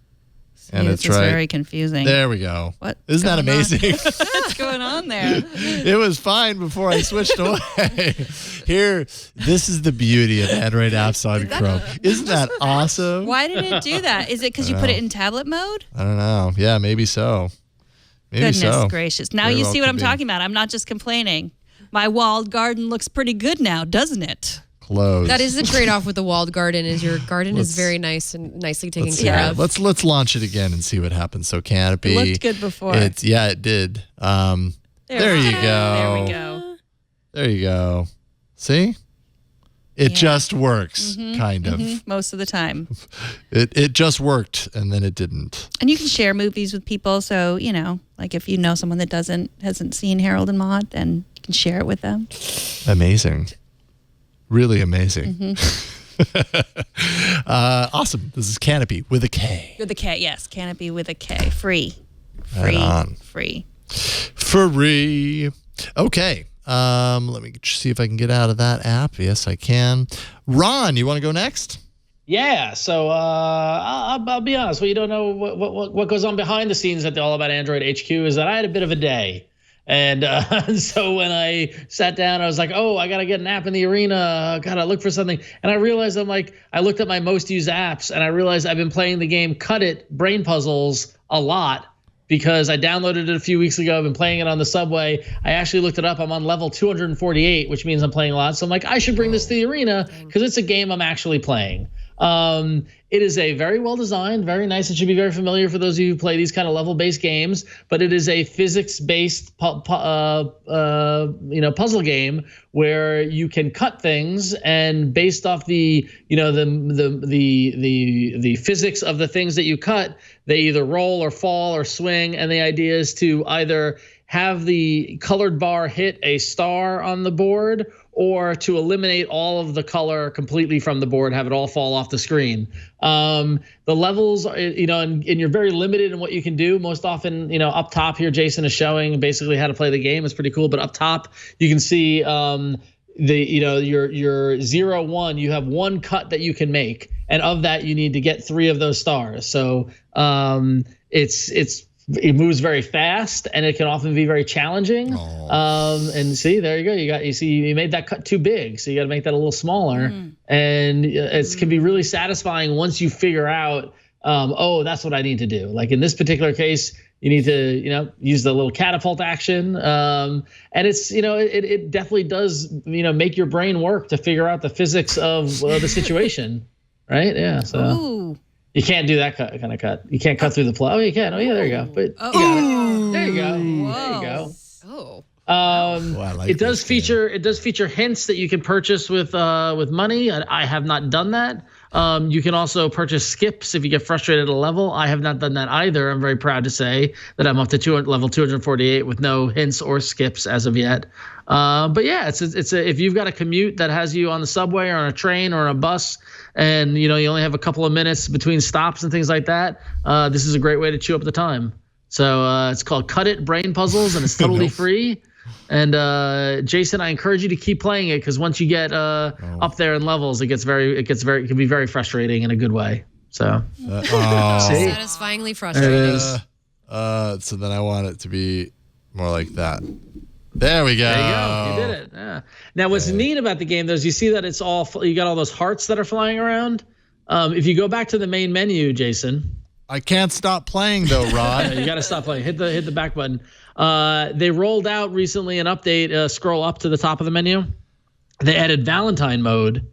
And This it's is right. very confusing. There we go. What? Isn't that amazing? What's going on there? It was fine before I switched away. Here, this is the beauty of Android apps on Chrome. Isn't that awesome? Why did it do that? Is it because you put it in tablet mode? I don't know. Yeah, maybe so. Goodness gracious. Now Very you well see what could I'm be. talking about. I'm not just complaining. My walled garden looks pretty good now, doesn't it? Close. That is the trade-off with the walled garden. Is your garden is very nice and nicely taken care of. Let's launch it again and see what happens. So Canopy. It looked good before. It did. There you go. There we go. There you go. See? It just works, kind of. Most of the time. It just worked, and then it didn't. And you can share movies with people. So, like if you know someone that hasn't seen Harold and Maude, then you can share it with them. Amazing. Really amazing. Awesome. This is Canopy with a K. With a K, yes. Canopy with a K. Free. Right on. Free. Free. Okay. Let me see if I can get out of that app. Yes, I can. Ron, you want to go next? Yeah, so I'll be honest. Well, you don't know what goes on behind the scenes at the All About Android HQ is that I had a bit of a day. And so when I sat down, I was like, oh, I got to get an app in the arena. Got to look for something. And I realized I looked at my most used apps and I realized I've been playing the game Cut It Brain Puzzles a lot because I downloaded it a few weeks ago. I've been playing it on the subway. I actually looked it up. I'm on level 248, which means I'm playing a lot. So I'm like, I should bring this to the arena because it's a game I'm actually playing. It is a very well designed, very nice. It should be very familiar for those of you who play these kind of level-based games. But it is a physics-based, puzzle game where you can cut things, and based off the physics of the things that you cut, they either roll or fall or swing. And the idea is to either have the colored bar hit a star on the board, or to eliminate all of the color completely from the board, have it all fall off the screen. The levels, and you're very limited in what you can do. Most often, up top here, Jason is showing basically how to play the game. It's pretty cool. But up top, you can see your 0-1. You have one cut that you can make, and of that, you need to get 3 of those stars. So it moves very fast, and it can often be very challenging. And see, there you go. You made that cut too big, so you got to make that a little smaller. And it can be really satisfying once you figure out, that's what I need to do. Like in this particular case, you need to, use the little catapult action. And it's, it definitely does, make your brain work to figure out the physics of the situation, right? Yeah. So. Ooh. You can't do that kind of cut. You can't cut through the plow. Oh, you can. Oh, yeah, there you go. But you got it. There you go. Whoa. There you go. Oh. I like it does this game. feature hints that you can purchase with money. I have not done that. You can also purchase skips if you get frustrated at a level. I have not done that either. I'm very proud to say that I'm up to level 248 with no hints or skips as of yet. But yeah, it's if you've got a commute that has you on the subway or on a train or on a bus, and you only have a couple of minutes between stops and things like that, this is a great way to chew up the time. So it's called Cut It Brain Puzzles, and it's totally free. And Jason, I encourage you to keep playing it because once you get up there in levels, it can be very frustrating in a good way. So Satisfyingly frustrating. So then I want it to be more like that. There we go. There you go. You did it. Yeah. Now, what's neat about the game, though, is you see that you got all those hearts that are flying around. If you go back to the main menu, Jason, I can't stop playing though, Rod. You got to stop playing. Hit the back button. They rolled out recently an update. Scroll up to the top of the menu. They added Valentine mode.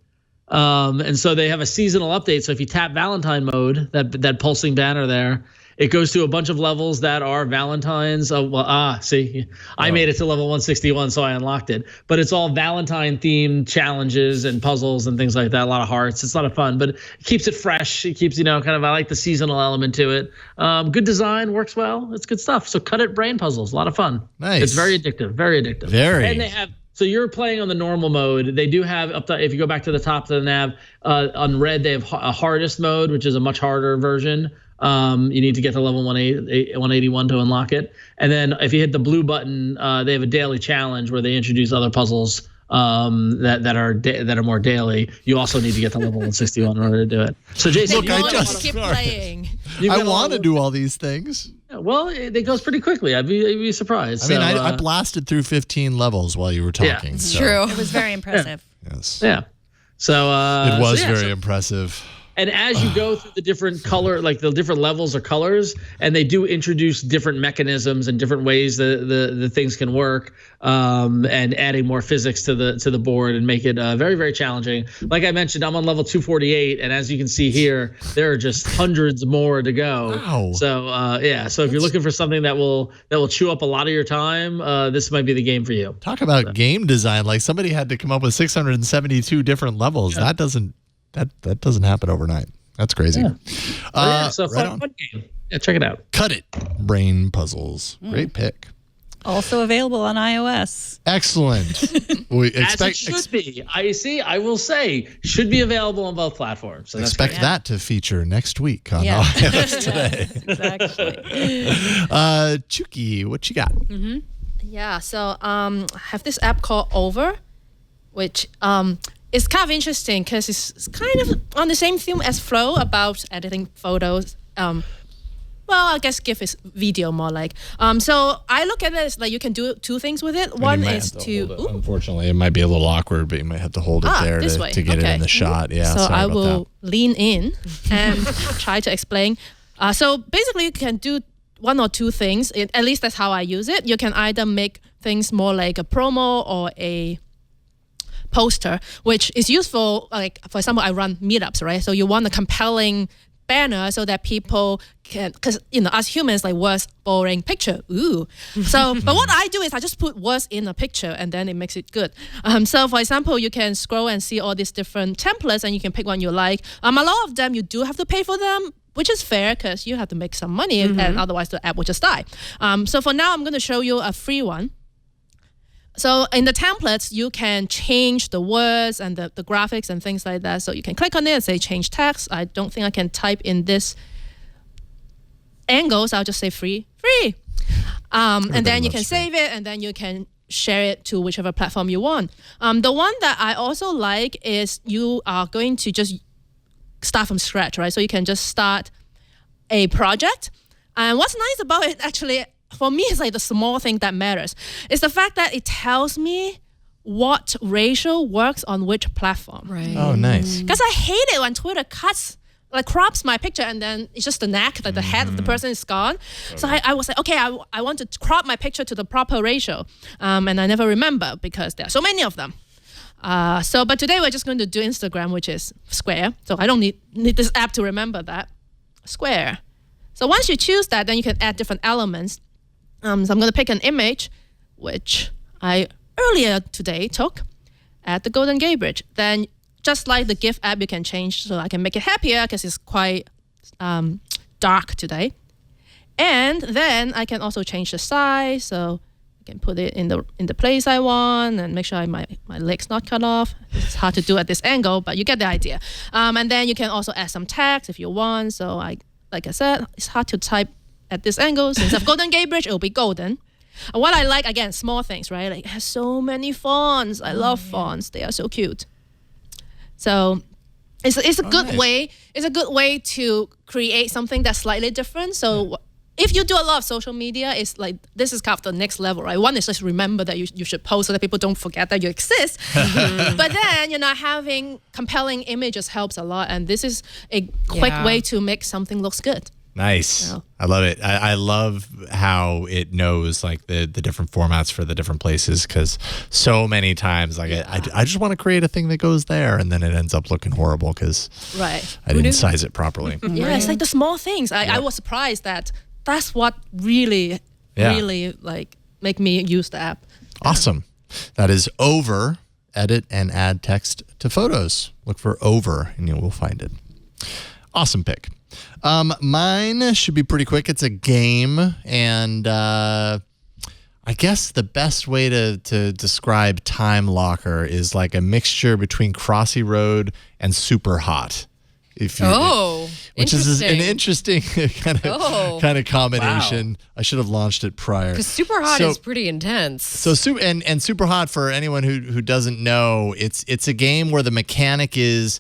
And so they have a seasonal update. So if you tap Valentine mode, that pulsing banner there, it goes to a bunch of levels that are Valentine's. See, I made it to level 161, so I unlocked it. But it's all Valentine themed challenges and puzzles and things like that. A lot of hearts. It's a lot of fun, but it keeps it fresh. It keeps, kind of, I like the seasonal element to it. Good design, works well. It's good stuff. So cut it brain puzzles. A lot of fun. Nice. It's very addictive. Very addictive. Very. And they have. So you're playing on the normal mode. They do have if you go back to the top of the nav, on red they have a hardest mode, which is a much harder version. You need to get to level 181 to unlock it. And then if you hit the blue button, they have a daily challenge where they introduce other puzzles that are more daily. You also need to get to level 161 in order to do it. So Jason, Look, keep playing. I want to do all these things. Well, it goes pretty quickly. I'd be surprised. I mean, I blasted through 15 levels while you were talking. Yeah. So. True. It was very impressive. Yes. Yeah. So it was very impressive. And as you go through the different color, like the different levels or colors, and they do introduce different mechanisms and different ways the things can work, and adding more physics to the board and make it very, very challenging. Like I mentioned, I'm on level 248, and as you can see here, there are just hundreds more to go. Wow. So so if you're looking for something that will chew up a lot of your time, this might be the game for you. Talk about game design. Like somebody had to come up with 672 different levels. Yeah. That doesn't happen overnight. That's crazy. Yeah. So fun game. Yeah, check it out. Cut it. Brain puzzles. Great pick. Also available on iOS. Excellent. We As it should be. I will say, should be available on both platforms. So expect that to feature next week on iOS Today. Exactly. Chiu-Ki, what you got? Mm-hmm. Yeah. So I have this app called Over, which it's kind of interesting because it's kind of on the same theme as Flow about editing photos. Well, I guess GIF is video more like. So I look at it as like you can do two things with it. One is to. Unfortunately, it might be a little awkward, but you might have to hold it there to get it in the shot. Yeah. So I will lean in and try to explain. So basically, you can do one or two things. At least that's how I use it. You can either make things more like a promo or a poster, which is useful. Like for example, I run meetups, right? So you want a compelling banner so that people can, because as humans, like words, boring, picture, ooh. So but what I do is I just put words in a picture and then it makes it good. So for example, you can scroll and see all these different templates and you can pick one you like. A lot of them you do have to pay for them, which is fair because you have to make some money and otherwise the app will just die. So for now, I'm going to show you a free one. So in the templates, you can change the words and the graphics and things like that. So you can click on it and say change text. I don't think I can type in this angle, so I'll just say free. And then you can save it and then you can share it to whichever platform you want. The one that I also like is you are going to just start from scratch, right? So you can just start a project. And what's nice about it actually, for me, it's like the small thing that matters. It's the fact that it tells me what ratio works on which platform. Right. Oh, nice. Because I hate it when Twitter crops my picture and then it's just the neck, like the head of the person is gone. So I was like, okay, I want to crop my picture to the proper ratio. And I never remember because there are so many of them. But today we're just going to do Instagram, which is square. So I don't need this app to remember that. Square. So once you choose that, then you can add different elements. So I'm going to pick an image, which I earlier today took at the Golden Gate Bridge. Then just like the GIF app, you can change so I can make it happier because it's quite dark today. And then I can also change the size. So I can put it in the place I want and make sure my leg's not cut off. It's hard to do at this angle, but you get the idea. And then you can also add some text if you want. So like I said, it's hard to type at this angle. Since I've Golden Gate Bridge, it'll be golden. And what I like, again, small things, right? Like it has so many fonts. I love fonts. They are so cute. So it's a good way. It's a good way to create something that's slightly different. So if you do a lot of social media, it's like this is kind of the next level, right? One is just remember that you should post so that people don't forget that you exist. But then having compelling images helps a lot, and this is a quick way to make something looks good. Nice. I love it. I love how it knows like the different formats for the different places, because so many times like I just want to create a thing that goes there, and then it ends up looking horrible because I didn't size it properly. Yeah, it's like the small things. I was surprised that's what really like make me use the app. Awesome. That is Over. Edit and add text to photos. Look for Over and you will find it. Awesome pick. Mine should be pretty quick. It's a game, and I guess the best way to describe Time Locker is like a mixture between Crossy Road and Super Hot. Which is an interesting kind of combination. Wow. I should have launched it prior. Because Super Hot is pretty intense. So Super Hot, for anyone who doesn't know, it's a game where the mechanic is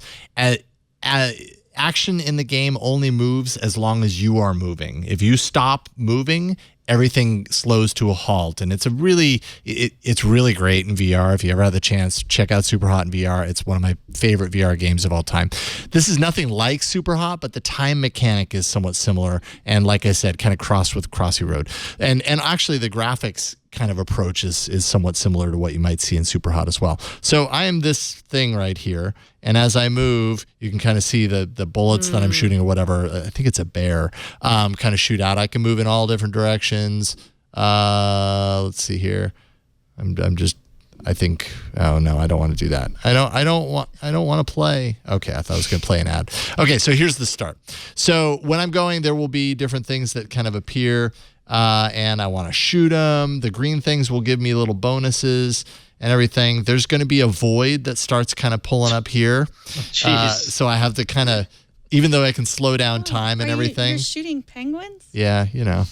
action in the game only moves as long as you are moving. If you stop moving, everything slows to a halt, and it's really great in VR. If you ever have the chance, check out Super Hot in VR. It's one of my favorite VR games of all time. This is nothing like Super Hot, but the time mechanic is somewhat similar, and like I said, kind of crossed with Crossy Road. And actually the graphics kind of approach is somewhat similar to what you might see in Super Hot as well. So I am this thing right here, and as I move, you can kind of see the bullets that I'm shooting or whatever. I think it's a bear, kind of shoot out. I can move in all different directions. Let's see here. I think, oh no, I don't want to do that. I don't want to play. Okay, I thought I was going to play an ad. Okay, so here's the start. So when I'm going, there will be different things that kind of appear, and I want to shoot them. The green things will give me little bonuses and everything. There's going to be a void that starts kind of pulling up here. So I have to kind of, even though I can slow down time and everything. You're shooting penguins? Yeah, you know.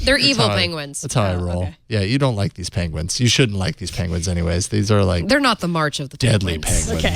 They're evil penguins. That's how I roll. Okay. Yeah, you don't like these penguins. You shouldn't like these penguins anyways. These are like... They're not the march of the deadly penguins. Okay.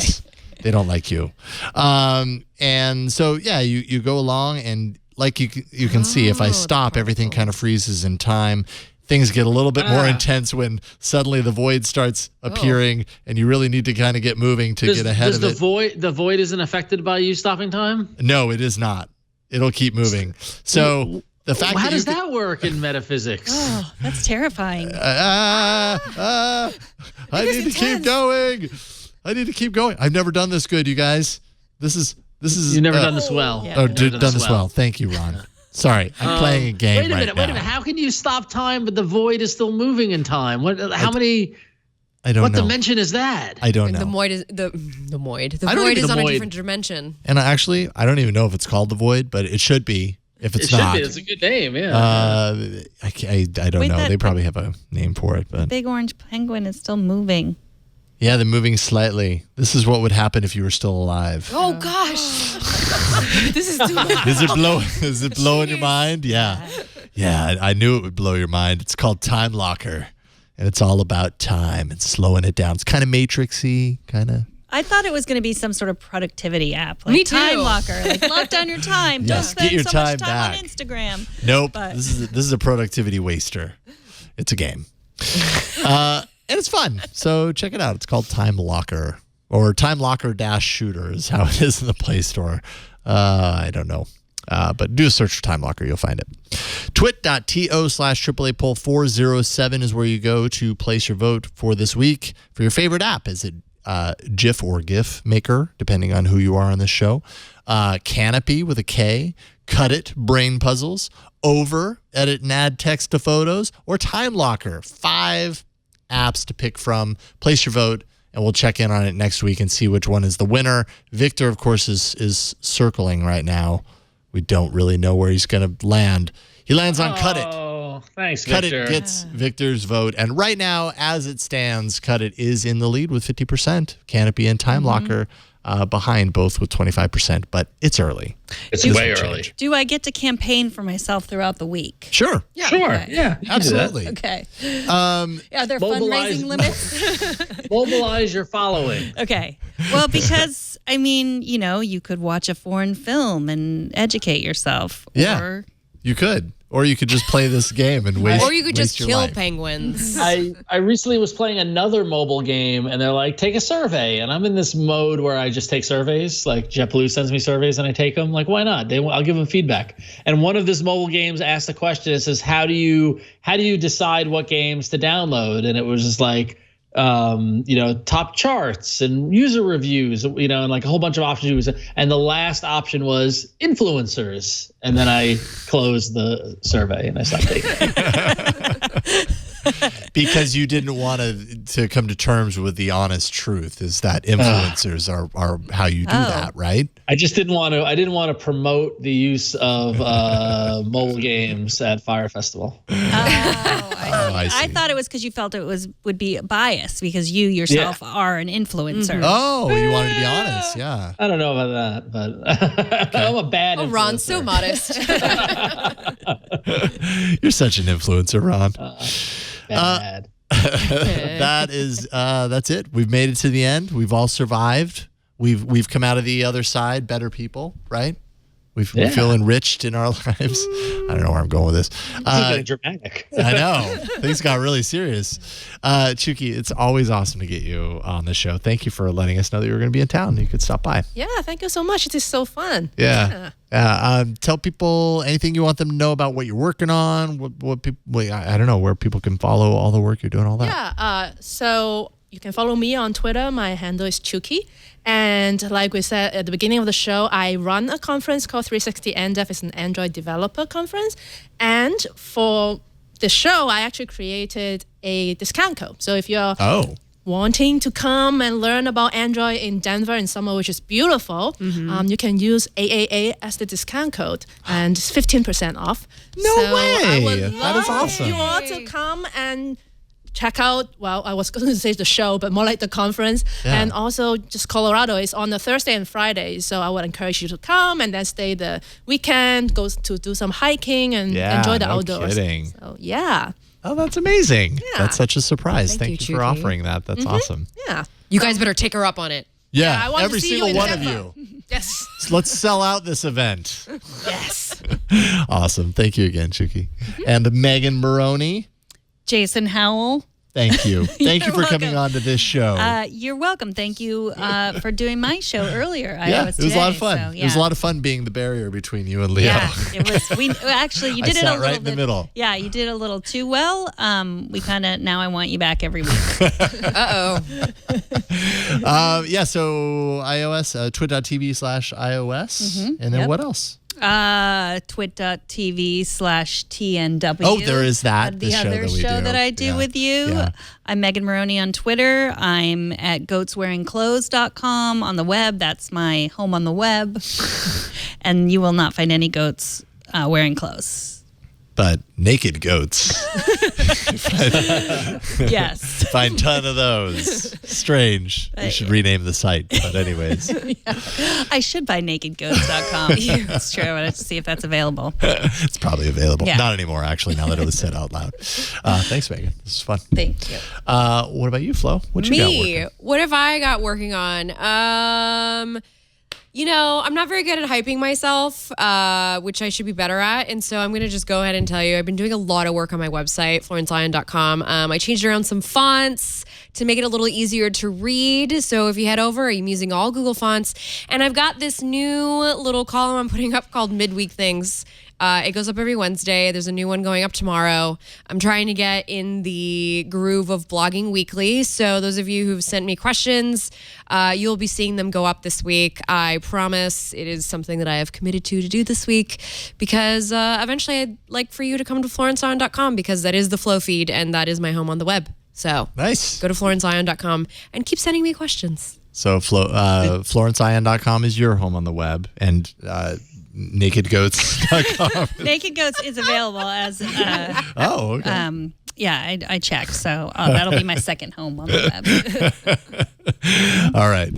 They don't like you. And so, yeah, you go along, and like you can see, if I stop, everything kind of freezes in time. Things get a little bit more intense when suddenly the void starts appearing, and you really need to kind of get moving to get ahead of it. The void isn't affected by you stopping time? No, it is not. It'll keep moving. So the fact how does that work in metaphysics? Oh, that's terrifying. I need to keep going. I've never done this good, you guys. This is. You've never done this well. Yeah. Done this well. Thank you, Ron. Sorry, I'm playing a game Wait a minute. How can you stop time, but the void is still moving in time? What dimension is that? I don't know. The void is the void is on a different dimension. And actually, I don't even know if it's called the void, but it should be. If it's not, it's a good name. Yeah. I don't know. They probably have a name for it, but big orange penguin is still moving. Yeah, they're moving slightly. This is what would happen if you were still alive. Oh gosh, this is too much. Is it blowing your mind? Yeah. I knew it would blow your mind. It's called Time Locker, and it's all about time and slowing it down. It's kind of Matrix-y, kind of. I thought it was going to be some sort of productivity app, like Me too. Time Locker, like lock down your time. Yes, don't spend get your so time much time back. on Instagram. Nope, this is a productivity waster. It's a game. And it's fun, so check it out. It's called Time Locker, or Time Locker -Shooter is how it is in the Play Store. I don't know, but do a search for Time Locker. You'll find it. twit.to/AAA poll 407 is where you go to place your vote for this week for your favorite app. Is it GIF or GIF maker, depending on who you are on this show? Canopy with a K, Cut It, Brain Puzzles, Over, Edit and add text to photos, or Time Locker. 5 apps to pick from. Place your vote, and we'll check in on it next week and see which one is the winner. Victor, of course, is circling right now. We don't really know where he's going to land. He lands on Cut It. Oh, thanks, Cut Victor. It gets Victor's vote. And right now, as it stands, Cut It is in the lead with 50%. Canopy and Time Locker behind, both with 25%, but it's early. It's way early. Do I get to campaign for myself throughout the week? Sure. Yeah, sure. Okay. Yeah, absolutely. Okay. Are there fundraising limits? Mobilize your following. Okay. Well, because, I mean, you could watch a foreign film and educate yourself. Yeah, you could. Or you could just play this game and waste. Or you could just your kill life. penguins. I recently was playing another mobile game, and they're like, take a survey. And I'm in this mode where I just take surveys. Like JetBlue sends me surveys, and I take them. Like, why not? I'll give them feedback. And one of this mobile games asked a question. It says, how do you decide what games to download? And it was just like, top charts and user reviews, and like a whole bunch of options. And the last option was influencers. And then I closed the survey and I stopped taking it. Because you didn't want to come to terms with the honest truth is that influencers are how you do that, right? I just didn't want to. I didn't want to promote the use of mobile games at Fire Festival. I see. I thought it was because you felt it would be biased because you yourself are an influencer. Oh, you wanted to be honest, yeah. I don't know about that, but I'm a bad influencer. Ron's so modest. You're such an influencer, Ron. Bad. That's it. We've made it to the end. We've all survived. We've come out of the other side better people, right? We feel enriched in our lives. I don't know where I'm going with this. Getting dramatic. I know. Things got really serious. Chiu-Ki, it's always awesome to get you on the show. Thank you for letting us know that you were going to be in town. You could stop by. Yeah, thank you so much. It is so fun. Yeah. Tell people anything you want them to know about what you're working on. What people? I don't know where people can follow all the work you're doing. All that. Yeah. So you can follow me on Twitter. My handle is Chiu-Ki. And like we said at the beginning of the show, I run a conference called 360 NDEV. It's an Android developer conference. And for the show, I actually created a discount code. So if you're wanting to come and learn about Android in Denver in summer, which is beautiful, you can use AAA as the discount code, and it's 15% off. No way! I would That is awesome. You all to come and check out, I was going to say the show, but more like the conference. Yeah. And also just Colorado is on a Thursday and Friday. So I would encourage you to come and then stay the weekend, go to do some hiking and enjoy the outdoors. Kidding. So yeah. Oh, that's amazing. Yeah. That's such a surprise. Thank you, you for Chiu-Ki. offering that. That's awesome. Yeah. You guys better take her up on it. Yeah, I want every to see single you in one of Denver. you. Yes. So let's sell out this event. Yes. Awesome. Thank you again, Chiu-Ki. And Megan Morrone, Jason Howell. thank you. Thank you for coming on to this show. You're welcome. Thank you for doing my show earlier. It was a lot of fun. So, It was a lot of fun being the barrier between you and Leo. Yeah, it was. You I did it sat a little right in bit. the middle. Yeah, you did a little too well. We kind of now I want you back every week. So iOS, twit.tv/iOS. And then what else? twit.tv/TNW. Oh, there is that. The show other that we show do. that I do with you. Yeah. I'm Megan Morrone on Twitter. I'm at goatswearingclothes.com on the web. That's my home on the web. And you will not find any goats wearing clothes. But naked goats. Yes. Find a ton of those. Strange. We should rename the site. But anyways. I should buy nakedgoats.com. It's true. I want to see if that's available. It's probably available. Yeah. Not anymore, actually, now that it was said out loud. Thanks, Megan. This is fun. Thank you. What about you, Flo? What you got working? What have I got working on? I'm not very good at hyping myself, which I should be better at. And so I'm going to just go ahead and tell you, I've been doing a lot of work on my website, florencelion.com. I changed around some fonts to make it a little easier to read. So if you head over, I'm using all Google fonts. And I've got this new little column I'm putting up called Midweek Things. It goes up every Wednesday. There's a new one going up tomorrow. I'm trying to get in the groove of blogging weekly. So those of you who've sent me questions, you'll be seeing them go up this week. I promise it is something that I have committed to do this week because eventually I'd like for you to come to florencelion.com because that is the flow feed and that is my home on the web. So nice. Go to florencelion.com and keep sending me questions. So florencelion.com is your home on the web and nakedgoats.com. Naked Goats is available as okay. Yeah, I checked. So that'll be my second home on the web. All right.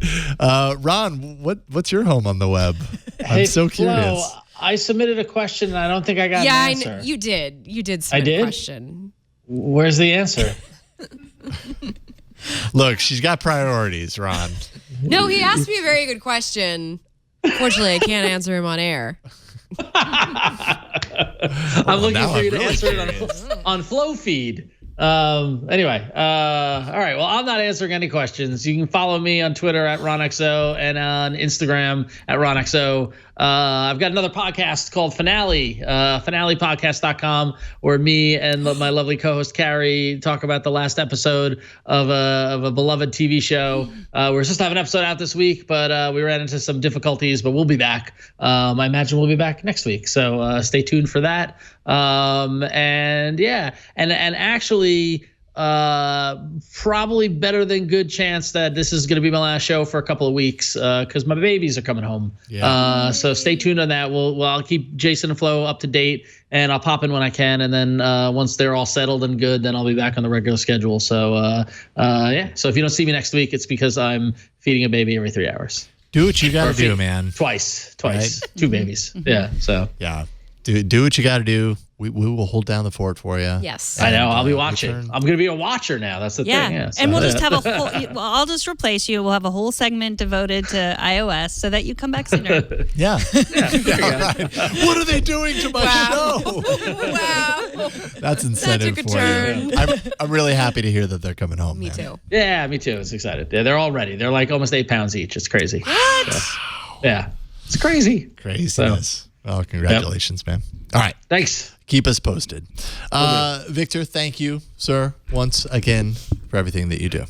Ron, what's your home on the web? I'm so curious. Flo, I submitted a question and I don't think I got an answer. You did. You did submit a question. Where's the answer? Look, she's got priorities, Ron. No, he asked me a very good question. Unfortunately, I can't answer him on air. I'm looking for you to answer it on Flow Feed. Anyway, all right. Well, I'm not answering any questions. You can follow me on Twitter at RonXO and on Instagram at RonXO. I've got another podcast called Finale, finalepodcast.com, where me and my lovely co-host Carrie talk about the last episode of a beloved TV show. We're supposed to have an episode out this week, but we ran into some difficulties, but we'll be back. I imagine we'll be back next week. So stay tuned for that. And actually, probably better than good chance that this is going to be my last show for a couple of weeks because my babies are coming home. So stay tuned on that. I'll keep Jason and Flo up to date, and I'll pop in when I can. And then once they're all settled and good, then I'll be back on the regular schedule. So So if you don't see me next week, it's because I'm feeding a baby every 3 hours. Do what you got to do, man. Twice, right? 2 babies. Yeah. So yeah. Do what you got to do. We will hold down the fort for you. Yes. I know. I'll be watching. I'm going to be a watcher now. That's the thing. Yeah. And we'll just have a whole, I'll just replace you. We'll have a whole segment devoted to iOS so that you come back sooner. Yeah. Right. What are they doing to my show? Wow. That's incentive for you. I'm really happy to hear that they're coming home. Me too. Yeah, me too. I was excited. Yeah, they're all ready. They're like almost 8 pounds each. It's crazy. What? So, yeah. It's crazy. Craziness. Well, congratulations, man. All right. Thanks. Keep us posted. Victor, thank you, sir, once again for everything that you do.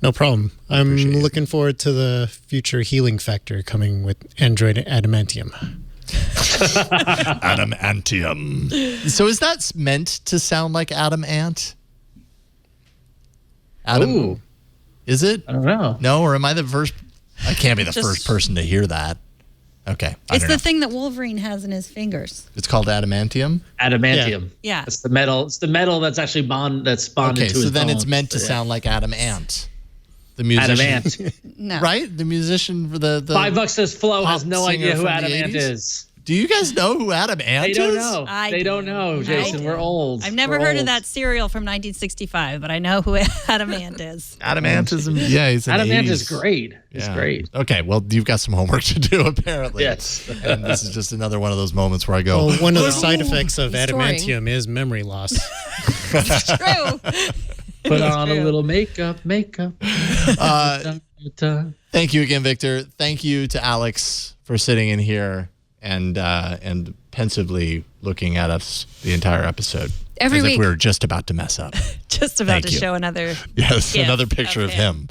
No problem. I'm looking forward to the future healing factor coming with Android Adamantium. Adamantium. So is that meant to sound like Adam Ant? Adam? Ooh. Is it? I don't know. No, or am I the first? I can't be the first person to hear that. Okay. It's the thing that Wolverine has in his fingers. It's called adamantium? Adamantium. Yeah. It's the metal. It's the metal that's actually bonded to his bones. Okay, so then it's meant to sound like Adam Ant. The musician. Adam Ant. No. Right? The musician for the $5 says Flo has no idea who from Adam the Ant 80s? is. Do you guys know who Adam Ant is? They don't know. They don't do. know, Jason. We're old. I've never heard of that cereal from 1965, but I know who Adam Ant is. Adam Ant is, he's an Adam 80s. Ant is great. He's great. Okay, well, you've got some homework to do, apparently. Yes. And this is just another one of those moments where I go, Well, one of the side effects of He's adamantium is memory loss. It's true. Put on a little makeup. Thank you again, Victor. Thank you to Alex for sitting in here and pensively looking at us the entire episode. Every as week. if we were just about to mess up. Just about Thank to you. show another. Yes, GIF another picture of him.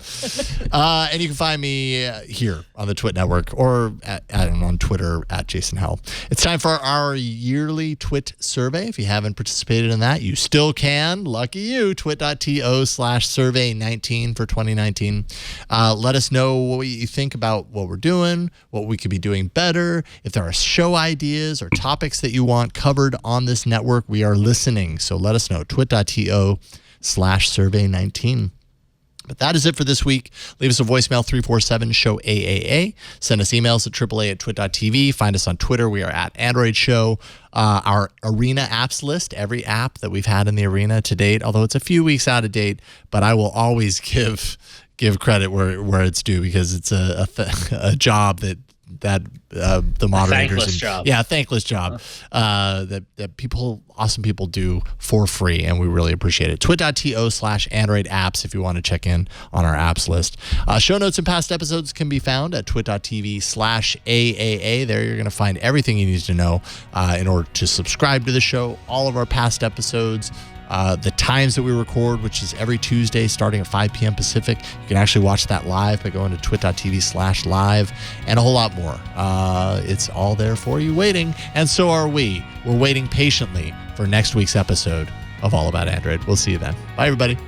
And you can find me here on the Twit Network or on Twitter at Jason Howell. It's time for our yearly Twit survey. If you haven't participated in that, you still can. Lucky you. twit.to/survey19 for 2019. Let us know what you think about what we're doing, what we could be doing better. If there are show ideas or topics that you want covered on this network, we are listening. So let us know. twit.to/survey19. But that is it for this week. Leave us a voicemail, 347-SHOW-AAA. Send us emails at AAA@twit.tv. Find us on Twitter. We are at Android Show. Our Arena apps list, every app that we've had in the Arena to date, although it's a few weeks out of date, but I will always give credit where it's due because it's a job that the moderators thankless job that awesome people do for free, and we really appreciate it. twit.to/Android apps if you want to check in on our apps list. Show notes and past episodes can be found at twit.tv/AAA. There you're going to find everything you need to know in order to subscribe to the show, all of our past episodes, the times that we record, which is every Tuesday starting at 5 p.m. Pacific. You can actually watch that live by going to twit.tv/live and a whole lot more. It's all there for you waiting, and so are we. We're waiting patiently for next week's episode of All About Android. We'll see you then. Bye, everybody.